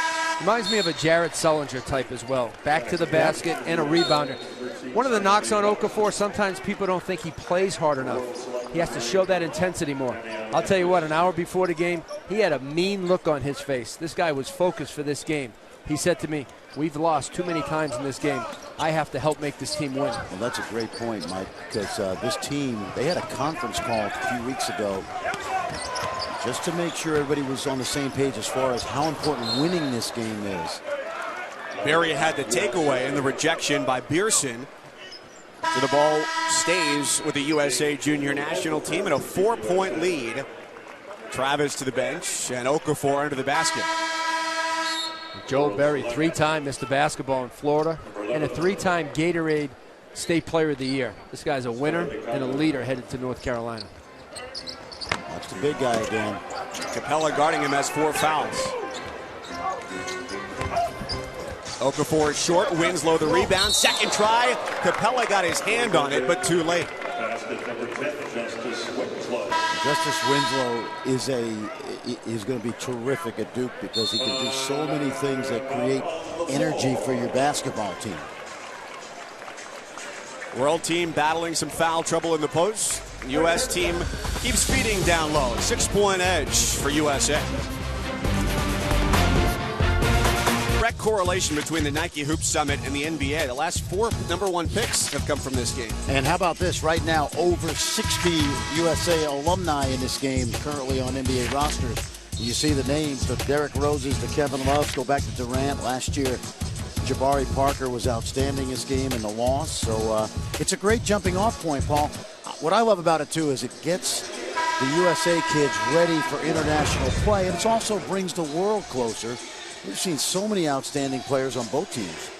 Reminds me of a Jared Sullinger type as well. Back to the basket and a rebounder. One of the knocks on Okafor, sometimes people don't think he plays hard enough. He has to show that intensity more. I'll tell you what, an hour before the game, he had a mean look on his face. This guy was focused for this game. He said to me, we've lost too many times in this game. I have to help make this team win. Well, that's a great point, Mike, because this team, they had a conference call a few weeks ago just to make sure everybody was on the same page as far as how important winning this game is. Barry had the takeaway and the rejection by Beerson. So the ball stays with the USA Junior National Team in a 4-point lead. Travis to the bench and Okafor under the basket. Joel Berry, 3-time Mr. Basketball in Florida and a 3-time Gatorade State Player of the Year. This guy's a winner and a leader headed to North Carolina. That's the big guy again. Capella guarding him has 4 fouls. Okafor is short, Winslow the rebound, second try. Capella got his hand on it, but too late. Justice Winslow is going to be terrific at Duke because he can do so many things that create energy for your basketball team. World team battling some foul trouble in the post. U.S. team keeps feeding down low. 6-point edge for USA. Direct correlation between the Nike Hoop Summit and the NBA. The last 4 #1 picks have come from this game. And how about this? Right now, over 60 USA alumni in this game currently on NBA rosters. You see the names, the Derrick Roses, the Kevin Loves, go back to Durant. Last year, Jabari Parker was outstanding this game in the loss. So it's a great jumping off point, Paul. What I love about it, too, is it gets the USA kids ready for international play, and it also brings the world closer. We've seen so many outstanding players on both teams.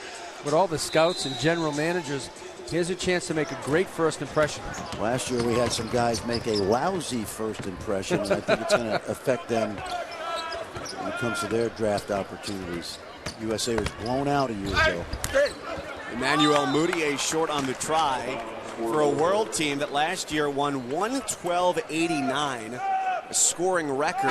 With all the scouts and general managers, here's a chance to make a great first impression. Last year we had some guys make a lousy first impression, and I think it's going to affect them when it comes to their draft opportunities. USA was blown out a year ago. Emmanuel Mudiay short on the try for a world team that last year won 112-89, a scoring record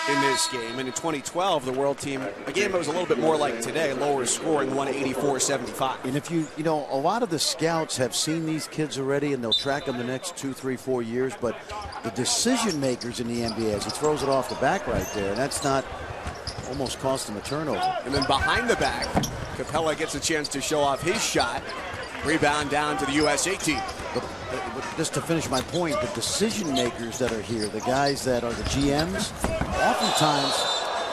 in this game. And in 2012, the world team, a game that was a little bit more like today, lower scoring, won 84-75. And if you know, a lot of the scouts have seen these kids already, and they'll track them the next 2, 3, 4 years. But the decision makers in the NBA, as he throws it off the back right there, and that's not almost cost him a turnover. And then behind the back, Capella gets a chance to show off his shot. Rebound down to the USA team. But just to finish my point, the decision makers that are here, the guys that are the GMs, oftentimes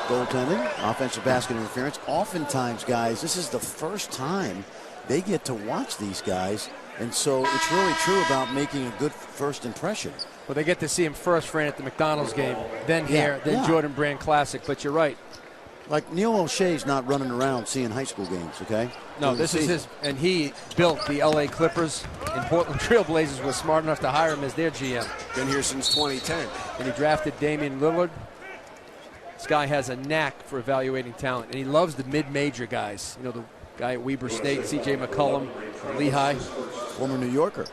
goaltending, offensive basket interference, oftentimes, guys, this is the first time they get to watch these guys. And so it's really true about making a good first impression. Well, they get to see him first, Fran, at the McDonald's game, then here, then Jordan Brand Classic. But you're right. Like Neil O'Shea's not running around seeing high school games, okay? No, this is his, and he built the LA Clippers, and Portland Trail Blazers was smart enough to hire him as their GM. Been here since 2010. And he drafted Damian Lillard. This guy has a knack for evaluating talent, and he loves the mid-major guys. You know, the guy at Weber State, C.J. McCollum, Lehigh. Former New Yorker.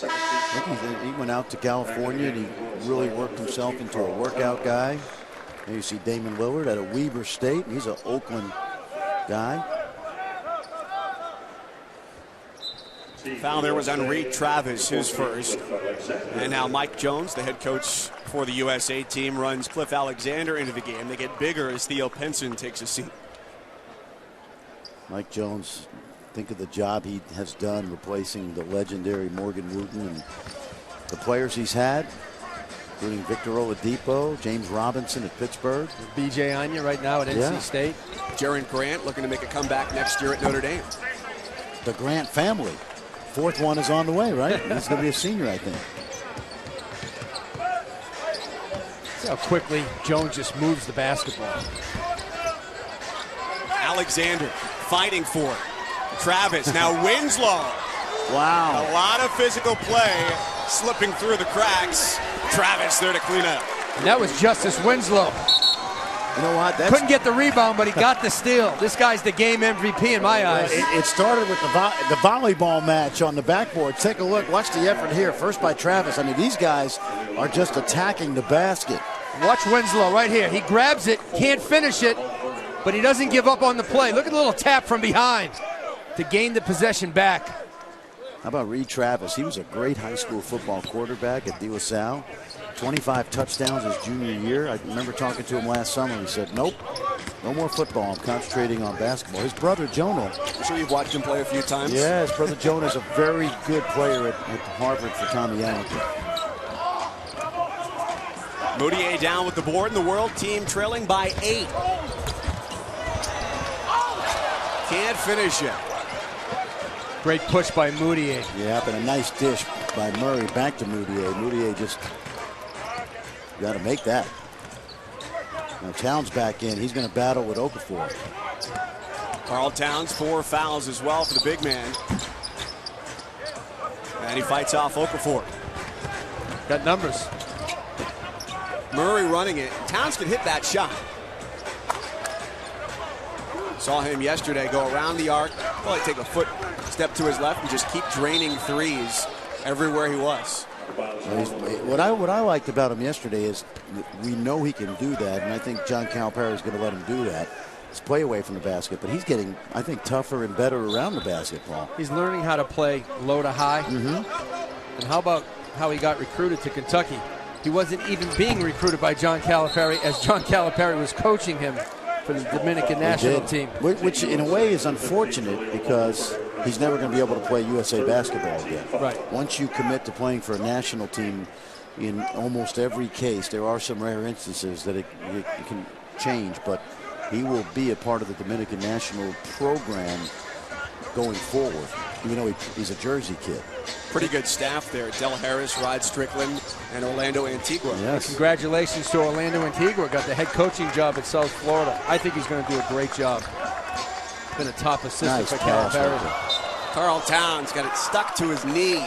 I think he went out to California, and he really worked himself into a workout guy. There you see Damian Lillard at a Weber State. He's an Oakland guy. Foul there was on Reed Travis, his first. And now Mike Jones, the head coach for the USA team, runs Cliff Alexander into the game. They get bigger as Theo Pinson takes a seat. Mike Jones, think of the job he has done replacing the legendary Morgan Wooten and the players he's had, including Victor Oladipo, James Robinson at Pittsburgh. B.J. Anya right now at NC State. Jaron Grant looking to make a comeback next year at Notre Dame. The Grant family. Fourth one is on the way, right? He's going to be a senior, I think. See how quickly Jones just moves the basketball. Alexander fighting for it. Travis, now Winslow. Wow. A lot of physical play slipping through the cracks. Travis there to clean up. And that was Justice Winslow. You know what? Couldn't get the rebound, but he got the steal. This guy's the game MVP in my eyes. It started with the volleyball match on the backboard. Take a look. Watch the effort here. First by Travis. I mean, these guys are just attacking the basket. Watch Winslow right here. He grabs it, can't finish it, but he doesn't give up on the play. Look at the little tap from behind to gain the possession back. How about Reed Travis? He was a great high school football quarterback at De La Salle. 25 touchdowns his junior year. I remember talking to him last summer. He said, nope, no more football. I'm concentrating on basketball. His brother, Jonah. I'm sure you've watched him play a few times. Yeah, his brother Jonah is a very good player at Harvard for Tommy Hamilton. Moutier down with the board, and the world team trailing by 8. Can't finish it. Great push by Moutier. Yeah, and a nice dish by Murray back to Moutier. Moutier just got to make that. Now Towns back in. He's going to battle with Okafor. Karl Towns, 4 fouls as well for the big man. And he fights off Okafor. Got numbers. Murray running it. Towns can hit that shot. Saw him yesterday go around the arc, probably take a foot step to his left and just keep draining threes everywhere he was. What I liked about him yesterday is we know he can do that, and I think John Calipari is going to let him do that. It's play away from the basket, but he's getting, I think, tougher and better around the basketball. He's learning how to play low to high. And how about how he got recruited to Kentucky? He wasn't even being recruited by John Calipari as John Calipari was coaching him for the Dominican national team. Which in a way is unfortunate because he's never going to be able to play USA basketball again. Right. Once you commit to playing for a national team, in almost every case, there are some rare instances that it can change, but he will be a part of the Dominican national program going forward, even though he's a Jersey kid. Pretty good staff there. Del Harris, Rod Strickland, and Orlando Antigua. Yes. Congratulations to Orlando Antigua. Got the head coaching job at South Florida. I think he's going to do a great job. Been a top assistant for Calipari. Karl Towns got it stuck to his knee.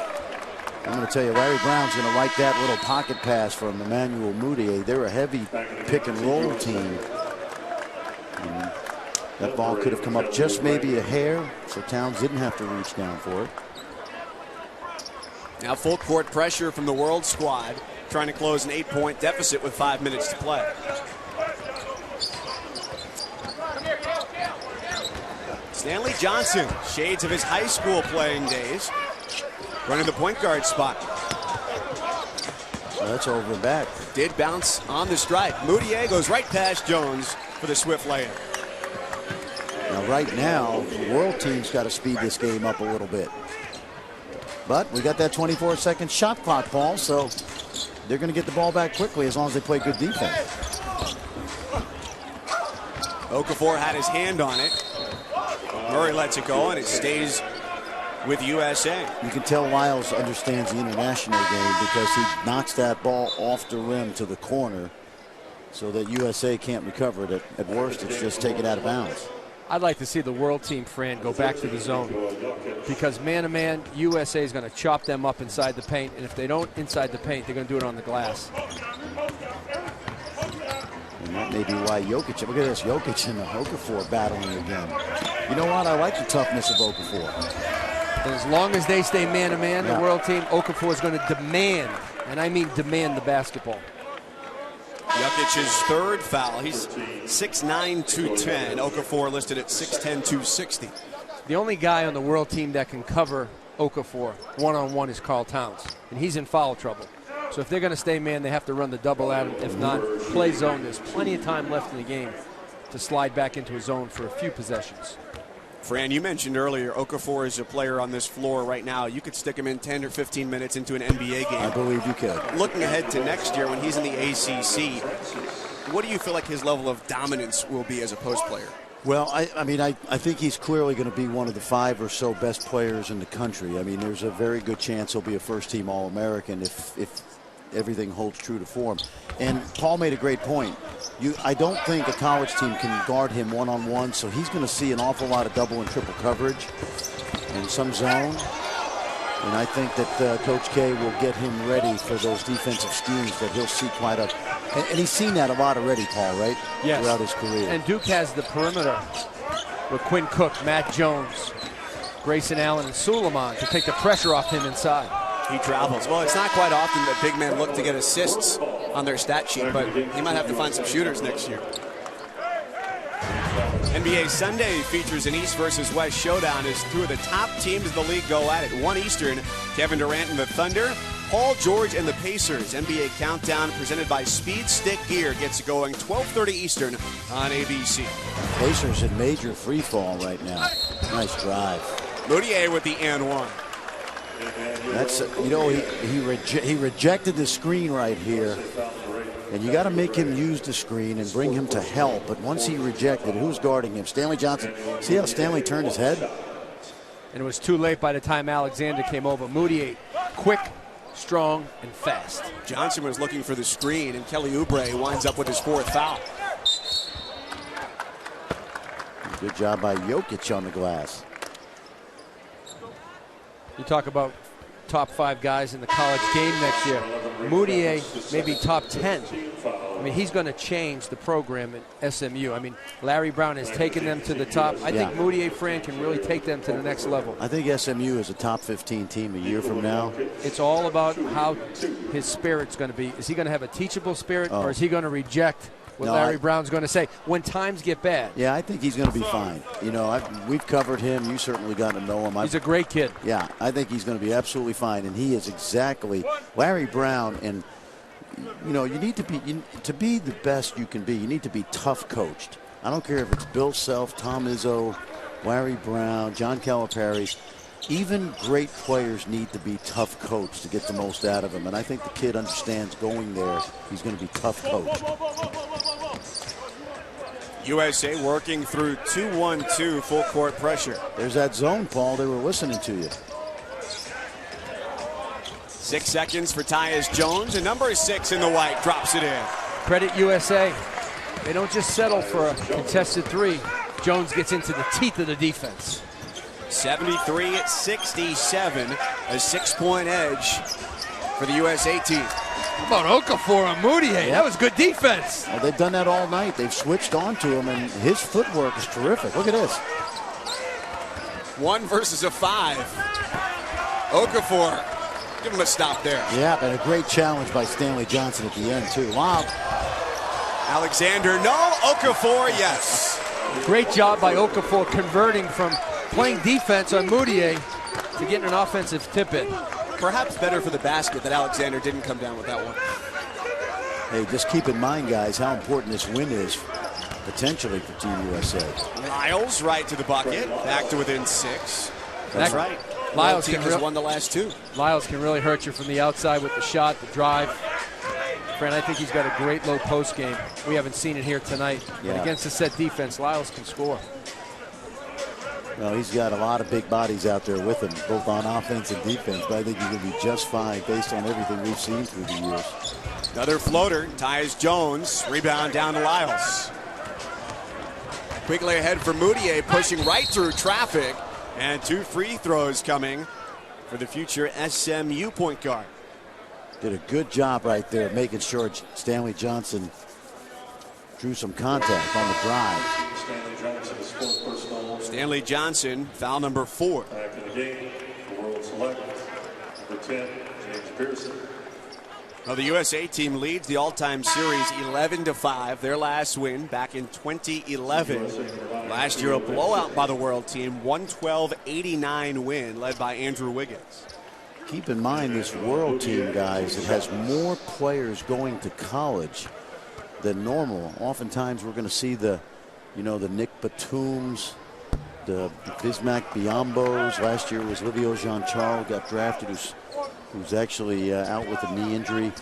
I'm going to tell you, Larry Brown's going to like that little pocket pass from Emmanuel Moutier. They're a heavy pick and roll team. And that ball could have come up just maybe a hair, so Towns didn't have to reach down for it. Now full court pressure from the world squad, trying to close an 8-point deficit with 5 minutes to play. Stanley Johnson, shades of his high school playing days, running the point guard spot. Well, that's over and back. Did bounce on the strike. Moutier goes right past Jones for the swift layup. Now, right now, the world team's got to speed this game up a little bit. But we got that 24-second shot clock, Paul, so they're going to get the ball back quickly as long as they play good defense. Okafor had his hand on it. Murray lets it go, and it stays with USA. You can tell Lyles understands the international game because he knocks that ball off the rim to the corner so that USA can't recover it. At worst, it's just take it out of bounds. I'd like to see the world team, Fran, go back to the zone because man-to-man, USA is going to chop them up inside the paint, and if they don't inside the paint, they're going to do it on the glass. And that may be why Jokic, look at this, Jokic and Okafor battling again. You know what? I like the toughness of Okafor. And as long as they stay man-to-man, the world team, Okafor is going to demand, and I mean demand, the basketball. Jokic's third foul. He's 6'9", 210. Okafor listed at 6'10", 260. The only guy on the world team that can cover Okafor one-on-one is Karl Towns, and he's in foul trouble. So if they're going to stay man, they have to run the double at him. If not, play zone. There's plenty of time left in the game to slide back into a zone for a few possessions. Fran, you mentioned earlier Okafor is a player on this floor right now. You could stick him in 10 or 15 minutes into an NBA game. I believe you could. Looking ahead to next year when he's in the ACC, what do you feel like his level of dominance will be as a post player? Well, I think he's clearly going to be one of the 5 or so best players in the country. I mean, there's a very good chance he'll be a first-team All-American if everything holds true to form. And Paul made a great point. I don't think a college team can guard him one-on-one, so he's going to see an awful lot of double and triple coverage in some zone. And I think that Coach K will get him ready for those defensive schemes that he'll see quite a. And he's seen that a lot already, Paul, right? Yes. Throughout his career. And Duke has the perimeter with Quinn Cook, Matt Jones, Grayson Allen, and Suleiman to take the pressure off him inside. He travels. Well, it's not quite often that big men look to get assists on their stat sheet, but he might have to find some shooters next year. NBA Sunday features an East versus West showdown as 2 of the top teams in the league go at it. 1 Eastern, Kevin Durant and the Thunder, Paul George and the Pacers. NBA Countdown presented by Speed Stick Gear gets going 12:30 Eastern on ABC. Pacers in major free fall right now. Nice drive. Moutier with the and one. That's he rejected the screen right here, and you got to make him use the screen and bring him to help. But once he rejected, who's guarding him? Stanley Johnson. See how Stanley turned his head? And it was too late by the time Alexander came over. Moutier, quick, strong, and fast. Johnson was looking for the screen, and Kelly Oubre winds up with his 4th foul. Good job by Jokic on the glass. You talk about top 5 guys in the college game next year. Moutier maybe top 10. I mean, he's going to change the program at SMU. I mean, Larry Brown has taken them to the top. I think Moutier, Fran, can really take them to the next level. I think SMU is a top 15 team a year from now. It's all about how his spirit's going to be. Is he going to have a teachable spirit, or is he going to reject what Larry Brown's going to say when times get bad? Yeah, I think he's going to be fine. You know, we've covered him. You certainly got to know him. He's a great kid. Yeah, I think he's going to be absolutely fine, and he is exactly Larry Brown. And you know, you need to be the best you can be. You need to be tough coached. I don't care if it's Bill Self, Tom Izzo, Larry Brown, John Calipari. Even great players need to be tough coached to get the most out of them. And I think the kid understands going there. He's going to be tough coached. USA working through 2-1-2 full court pressure. There's that zone, Paul. They were listening to you. 6 seconds for Tyus Jones, and number 6 in the white drops it in. Credit USA. They don't just settle for a contested 3. Jones gets into the teeth of the defense. 73-67, a 6-point edge for the USA team. How about Okafor and Moutier? That was good defense. Well, they've done that all night. They've switched on to him, and his footwork is terrific. Look at this. 1 versus a 5. Okafor, give him a stop there. Yeah, and a great challenge by Stanley Johnson at the end, too. Wow. Alexander, no. Okafor, yes. Great job by Okafor converting from playing defense on Moutier to getting an offensive tip in. Perhaps better for the basket that Alexander didn't come down with that one. Hey, just keep in mind, guys, how important this win is potentially for Team USA. Lyles right to the bucket, back to within 6. That's right. Lyles team has won the last 2. Lyles can really hurt you from the outside with the shot, the drive. Fran, I think he's got a great low post game. We haven't seen it here tonight. Yeah. And against the set defense, Lyles can score. Well, he's got a lot of big bodies out there with him, both on offense and defense, but I think he's going to be just fine based on everything we've seen through the years. Another floater, Tyus Jones, rebound down to Lyles. Quickly ahead for Moutier, pushing right through traffic, and 2 free throws coming for the future SMU point guard. Did a good job right there making sure Stanley Johnson drew some contact on the drive. Stanley Johnson, foul number 4. Back in the game, the world select number 10, James Pearson. Well, the USA team leads the all-time series 11-5. Their last win back in 2011. Last year, a blowout by the world team, 112-89 win, led by Andrew Wiggins. Keep in mind, this world team, guys, it has more players going to college than normal. Oftentimes, we're going to see the Nick Batums, the Bismack Biyambos. Last year was Livio Jean-Charles, got drafted, who's actually out with a knee injury.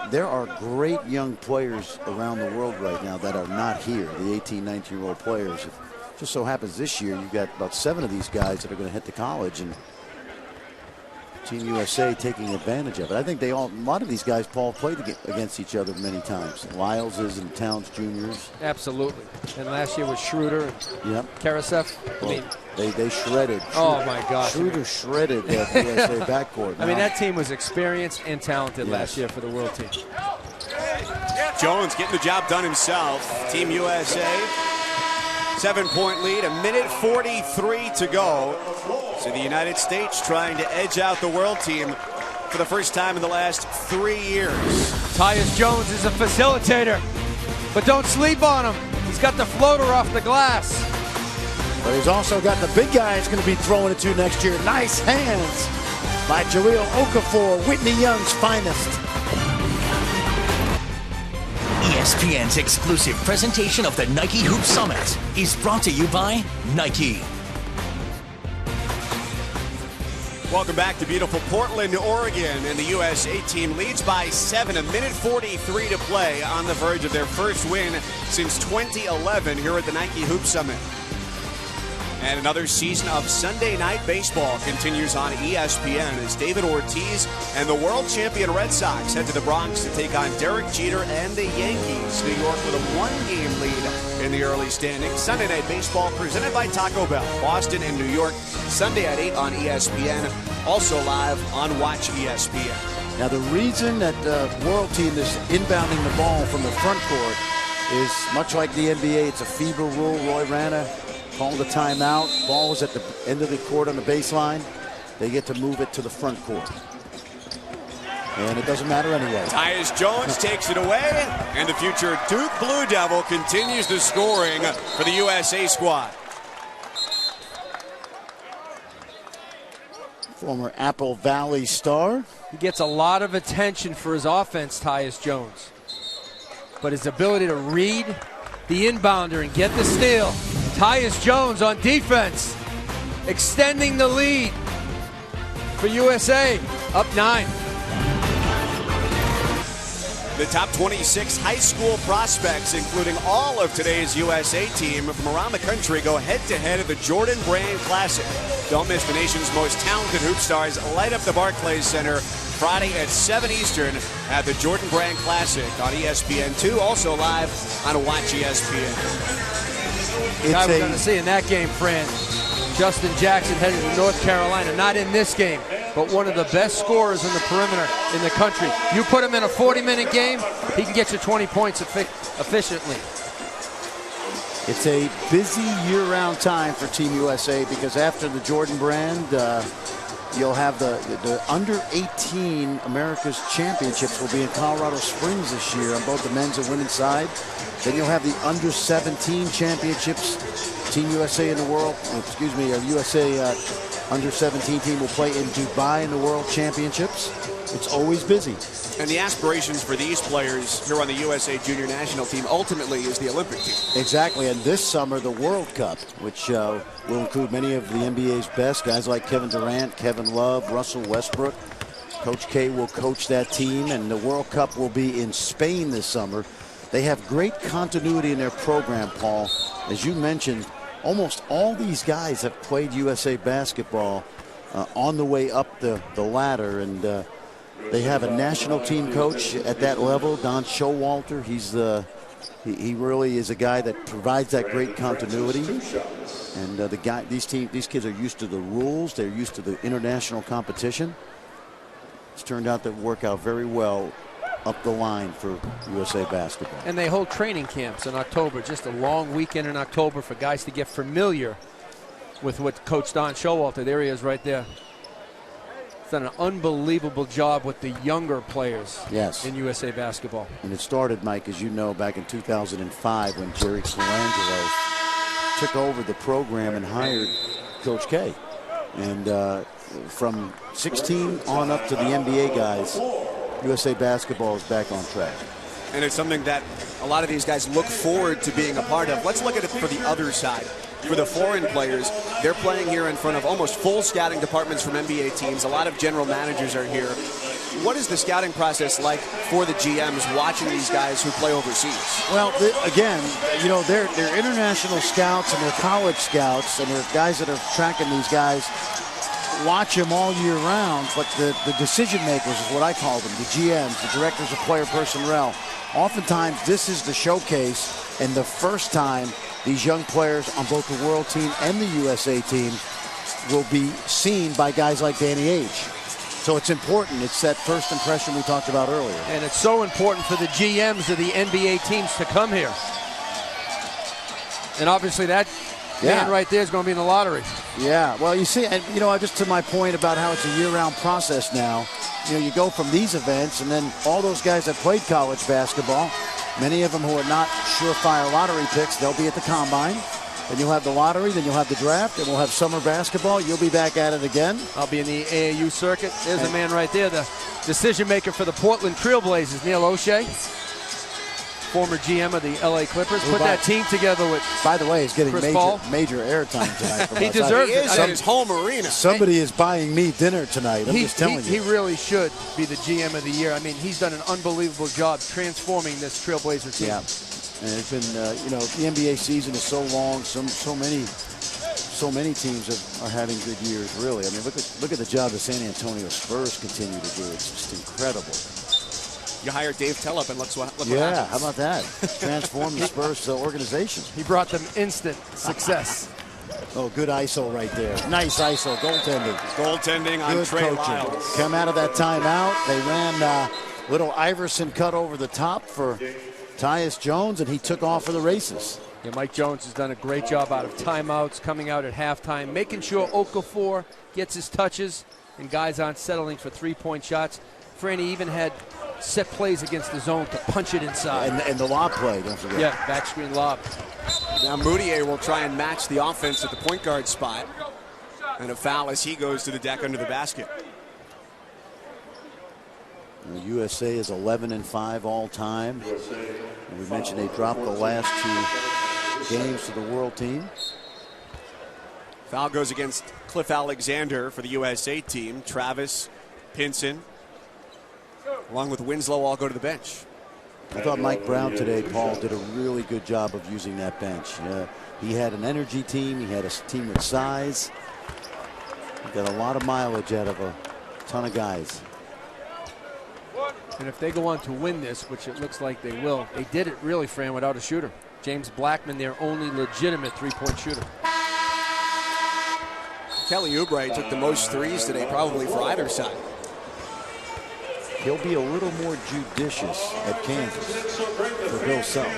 There are great young players around the world right now that are not here, the 18, 19-year-old players. It just so happens this year you've got about 7 of these guys that are going to hit the college, and Team USA taking advantage of it. I think a lot of these guys, Paul, played against each other many times. Lyleses and Towns Juniors. Absolutely. And last year was Schroeder and Karasev. Well, they shredded. Oh, my gosh. Schroeder shredded that USA backcourt. I mean, that team was experienced and talented last year for the world team. Jones getting the job done himself. Team USA, 7-point lead, 1:43 to go. So the United States trying to edge out the world team for the first time in the last 3 years. Tyus Jones is a facilitator, but don't sleep on him. He's got the floater off the glass. But he's also got the big guy he's going to be throwing it to next year. Nice hands by Jahlil Okafor, Whitney Young's finest. ESPN's exclusive presentation of the Nike Hoop Summit is brought to you by Nike. Welcome back to beautiful Portland, Oregon, and the USA team leads by 7, 1:43 to play, on the verge of their first win since 2011 here at the Nike Hoop Summit. And another season of Sunday Night Baseball continues on ESPN as David Ortiz and the world champion Red Sox head to the Bronx to take on Derek Jeter and the Yankees. New York with a 1-game lead in the early standings. Sunday Night Baseball presented by Taco Bell. Boston and New York, Sunday at 8 on ESPN. Also live on Watch ESPN. Now, the reason that the world team is inbounding the ball from the front court is much like the NBA. It's a FIBA rule. Roy Rana called a timeout. Ball was at the end of the court on the baseline. They get to move it to the front court. And it doesn't matter anyway. Tyus Jones takes it away, and the future Duke Blue Devil continues the scoring for the USA squad. Former Apple Valley star. He gets a lot of attention for his offense, Tyus Jones. But his ability to read the inbounder and get the steal. Tyus Jones on defense, extending the lead for USA, up 9. The top 26 high school prospects, including all of today's USA team from around the country, go head-to-head at the Jordan Brand Classic. Don't miss the nation's most talented hoop stars light up the Barclays Center Friday at 7 Eastern at the Jordan Brand Classic on ESPN2, also live on Watch ESPN. Guy we're going to see in that game, Fran, Justin Jackson headed to North Carolina, not in this game, but one of the best scorers in the perimeter in the country. You put him in a 40-minute game, he can get you 20 points efficiently. It's a busy year-round time for Team USA because after the Jordan Brand, you'll have the under-18 America's Championships will be in Colorado Springs this year on both the men's and women's side. Then you'll have the under-17 championships. Team USA in the world, USA under-17 team will play in Dubai in the World Championships. It's always busy. And the aspirations for these players here on the USA Junior National Team ultimately is the Olympic team. Exactly, and this summer the World Cup, which will include many of the NBA's best, guys like Kevin Durant, Kevin Love, Russell Westbrook. Coach K will coach that team, and the World Cup will be in Spain this summer. They have great continuity in their program, Paul. As you mentioned, almost all these guys have played USA basketball on the way up the ladder, and they have a national team coach at that level, Don Showalter. He really is a guy that provides that great continuity. And these kids are used to the rules. They're used to the international competition. It's turned out to work out very well up the line for USA basketball. And they hold training camps in October, just a long weekend in October for guys to get familiar with what Coach Don Showalter, there he is right there. done an unbelievable job with the younger players Yes. in USA Basketball. And it started, Mike, as you know, back in 2005 when Jerry Colangelo took over the program and hired Coach K. And from 16 on up to the NBA guys, USA Basketball is back on track. And it's something that a lot of these guys look forward to being a part of. Let's look at it for the other side. For the foreign players, they're playing here in front of almost full scouting departments from NBA teams. A lot of general managers are here. What is the scouting process like for the GMs watching these guys who play overseas? Well, again, you know, they're international scouts and they're college scouts, and they're guys that are tracking these guys. Watch them all year round, but the decision makers is what I call them, the GMs, the directors of player personnel. Oftentimes, this is the showcase, and the first time these young players on both the world team and the USA team will be seen by guys like Danny Ainge. So it's important. It's that first impression we talked about earlier. And it's so important for the GMs of the NBA teams to come here. And obviously that man right there is going to be in the lottery. Yeah, well, you see, and you know, just to my point about how it's a year-round process now, you know, you go from these events, and then all those guys that played college basketball, many of them who are not surefire lottery picks, they'll be at the combine. Then you'll have the lottery, then you'll have the draft, and we'll have summer basketball. You'll be back at it again. I'll be in the AAU circuit. There's a man right there, the decision maker for the Portland Trailblazers, Neil O'Shea, former GM of the LA Clippers. Put that team together with, by the way, he's getting Chris Paul. major airtime tonight. From He us. deserves He it. is at his home arena. Somebody is buying me dinner tonight. I'm just telling you. He really should be the GM of the year. I mean, he's done an unbelievable job transforming this Trailblazer team. Yeah, and it's been, you know, the NBA season is so long. So many teams are having good years. Really, I mean, look at the job the San Antonio Spurs continue to do. It's just incredible. You hire Dave Tellup and look what happens. Yeah, how about that? Transform the Spurs organization. He brought them instant success. Oh, good ISO right there. Nice ISO, goaltending. Goaltending on Good Trey coaching. Lyles. Come out of that timeout. They ran little Iverson cut over the top for Tyus Jones, and he took off for the races. Yeah, Mike Jones has done a great job out of timeouts, coming out at halftime, making sure Okafor gets his touches and guys aren't settling for three-point shots. Franny even had set plays against the zone to punch it inside. And the lob play, don't forget. Yeah, back screen lob. Now Moutier will try and match the offense at the point guard spot. And a foul as he goes to the deck under the basket. The USA is 11-5 all time. And we mentioned they dropped the last two games to the world team. Foul goes against Cliff Alexander for the USA team. Travis, Pinson, along with Winslow, all go to the bench. I thought Mike Brown today, Paul, did a really good job of using that bench. He had an energy team. He had a team with size. He got a lot of mileage out of a ton of guys. And if they go on to win this, which it looks like they will, they did it really, Fran, without a shooter. James Blackman, their only legitimate three-point shooter. Kelly Oubre took the most threes today, probably for either side. He'll be a little more judicious at Kansas for Bill Self.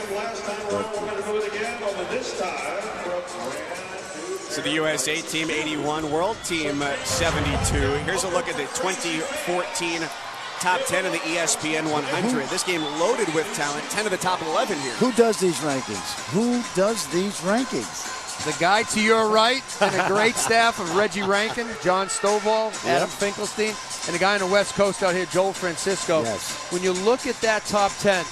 So the USA team 81, world team 72. Here's a look at the 2014 top 10 in the ESPN 100. This game loaded with talent, 10 of the top 11 here. Who does these rankings? Who does these rankings? The guy to your right and a great staff of Reggie Rankin, John Stovall, Adam Finkelstein, and a guy on the West Coast out here, Joel Francisco. Yes. When you look at that top 10,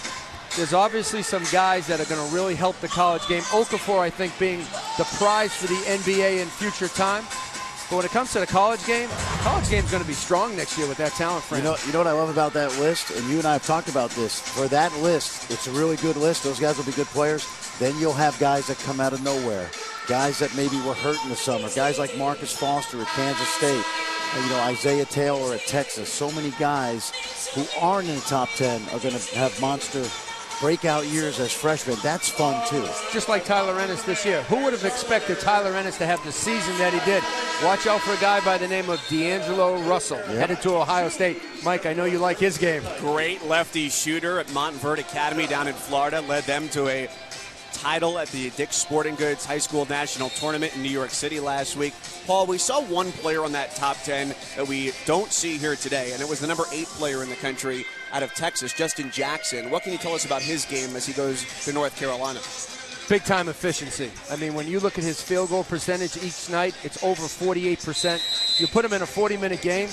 there's obviously some guys that are going to really help the college game. Okafor, I think, being the prize for the NBA in future time. But when it comes to the college game's going to be strong next year with that talent, friend. You know what I love about that list, and you and I have talked about this. For that list, it's a really good list. Those guys will be good players. Then you'll have guys that come out of nowhere, guys that maybe were hurt in the summer, guys like Marcus Foster at Kansas State, Isaiah Taylor at Texas. So many guys who aren't in the top 10 are going to have monster breakout years as freshmen. That's fun, too. Just like Tyler Ennis this year. Who would have expected Tyler Ennis to have the season that he did? Watch out for a guy by the name of D'Angelo Russell, headed to Ohio State. Mike, I know you like his game. Great lefty shooter at Montverde Academy down in Florida. Led them to a title at the Dick's Sporting Goods High School National Tournament in New York City last week. Paul, we saw one player on that top 10 that we don't see here today, and it was the number 8 player in the country out of Texas, Justin Jackson. What can you tell us about his game as he goes to North Carolina? Big-time efficiency. I mean, when you look at his field goal percentage each night, it's over 48%. You put him in a 40-minute game,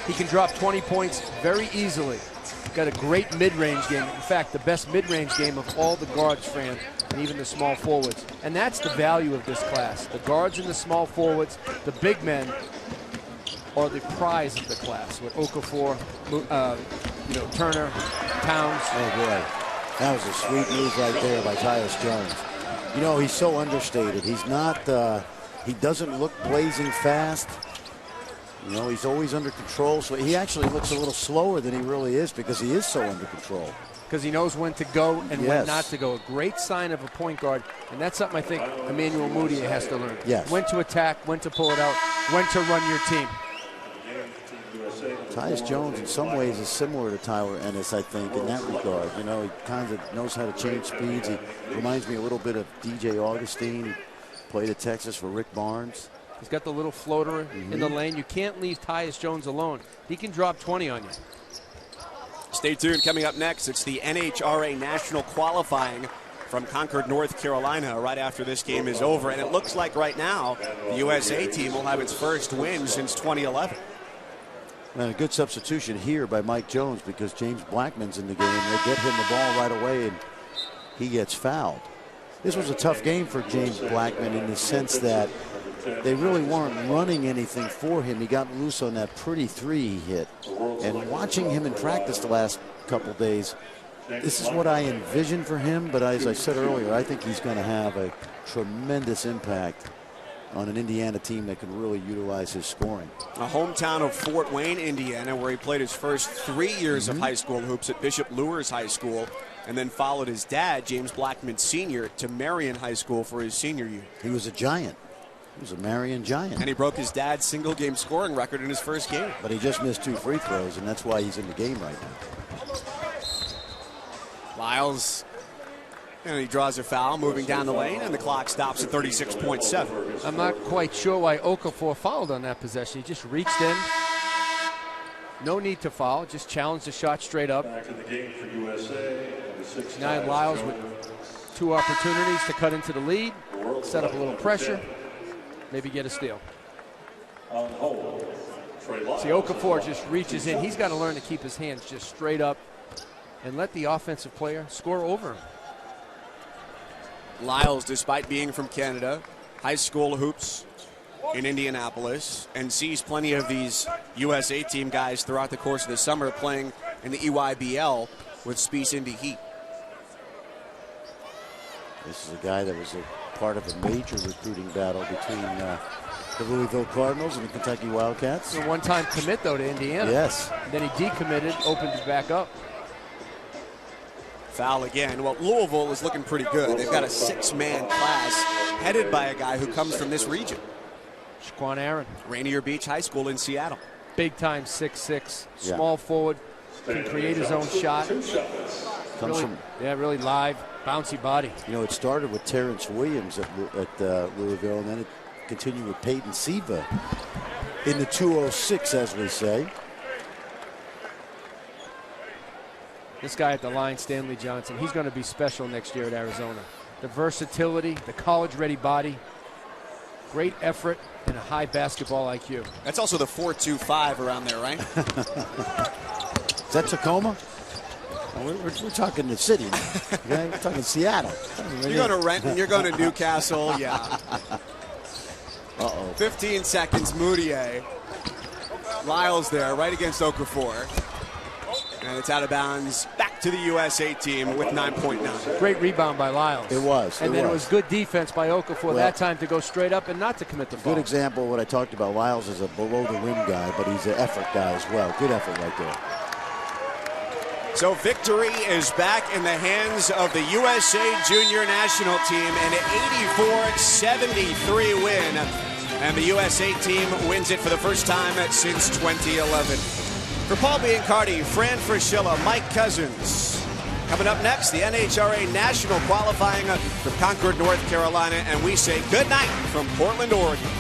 he can drop 20 points very easily. Got a great mid-range game. In fact, the best mid-range game of all the guards, Fran, and even the small forwards. And that's the value of this class. The guards and the small forwards, the big men are the prize of the class. With Okafor, Turner, Towns. Oh, boy. That was a sweet move right there by Tyus Jones. You know, he's so understated. He's not, he doesn't look blazing fast. You know, he's always under control, so he actually looks a little slower than he really is because he is so under control. Because he knows when to go and when not to go. A great sign of a point guard, and that's something I think Emmanuel Mudiay has to learn. Yes. When to attack, when to pull it out, when to run your team. Tyus Jones in some ways is similar to Tyler Ennis, I think, in that regard. You know, he kind of knows how to change speeds. He reminds me a little bit of DJ Augustine. He played at Texas for Rick Barnes. He's got the little floater in the lane. You can't leave Tyus Jones alone. He can drop 20 on you. Stay tuned. Coming up next, it's the NHRA National Qualifying from Concord, North Carolina, right after this game is over. And it looks like right now the USA team will have its first win since 2011. And a good substitution here by Mike Jones because James Blackman's in the game. They get him the ball right away, and he gets fouled. This was a tough game for James Blackman in the sense that they really weren't running anything for him. He got loose on that pretty 3 he hit. And watching him in practice the last couple days, this is what I envision for him. But as I said earlier, I think he's going to have a tremendous impact on an Indiana team that can really utilize his scoring. A hometown of Fort Wayne, Indiana, where he played his first 3 years of high school hoops at Bishop Lewis High School, and then followed his dad, James Blackman Sr., to Marion High School for his senior year. He was a giant. He was a Marion giant. And he broke his dad's single-game scoring record in his first game. But he just missed 2 free throws, and that's why he's in the game right now. Lyles, and he draws a foul, moving down the lane, and the clock stops at 36.7. I'm not quite sure why Okafor fouled on that possession. He just reached in. No need to foul, just challenged the shot straight up. Back in the game for USA. Now Lyles with 2 opportunities to cut into the lead, set up a little pressure, maybe get a steal. See, Okafor just reaches in. He's got to learn to keep his hands just straight up and let the offensive player score over him. Lyles, despite being from Canada, high school hoops in Indianapolis, and sees plenty of these USA team guys throughout the course of the summer playing in the EYBL with Spiece Indy Heat. This is a guy that was a part of a major recruiting battle between the Louisville Cardinals and the Kentucky Wildcats. A one-time commit, though, to Indiana. Yes. And then he decommitted, opened it back up. Foul again. Well, Louisville is looking pretty good. They've got a 6-man class headed by a guy who comes from this region. Shaquan Aaron. Rainier Beach High School in Seattle. Big-time 6'6", small forward, can create his own shot. Really live, bouncy body. You know, it started with Terrence Williams at Louisville, and then it continued with Peyton Siva in the 206, as we say. This guy at the line, Stanley Johnson, he's going to be special next year at Arizona. The versatility, the college-ready body, great effort, and a high basketball IQ. That's also the 4.25 around there, right? Is that Tacoma? We're talking the city now. Okay? We're talking Seattle. You're going to Renton, you're going to Newcastle, yeah. 15 seconds, Mudiay. Lyles there, right against Okafor. And it's out of bounds, back to the USA team with 9.9. Great rebound by Lyles. It was. And then it was good defense by Okafor that time to go straight up and not to commit the foul. Good example of what I talked about. Lyles is a below-the-rim guy, but he's an effort guy as well. Good effort right there. So victory is back in the hands of the USA Junior National Team, an 84-73 win. And the USA team wins it for the first time since 2011. For Paul Biancardi, Fran Fraschilla, Mike Cousins, Coming up next, the NHRA National qualifying from Concord, North Carolina, and we say good night from Portland, Oregon.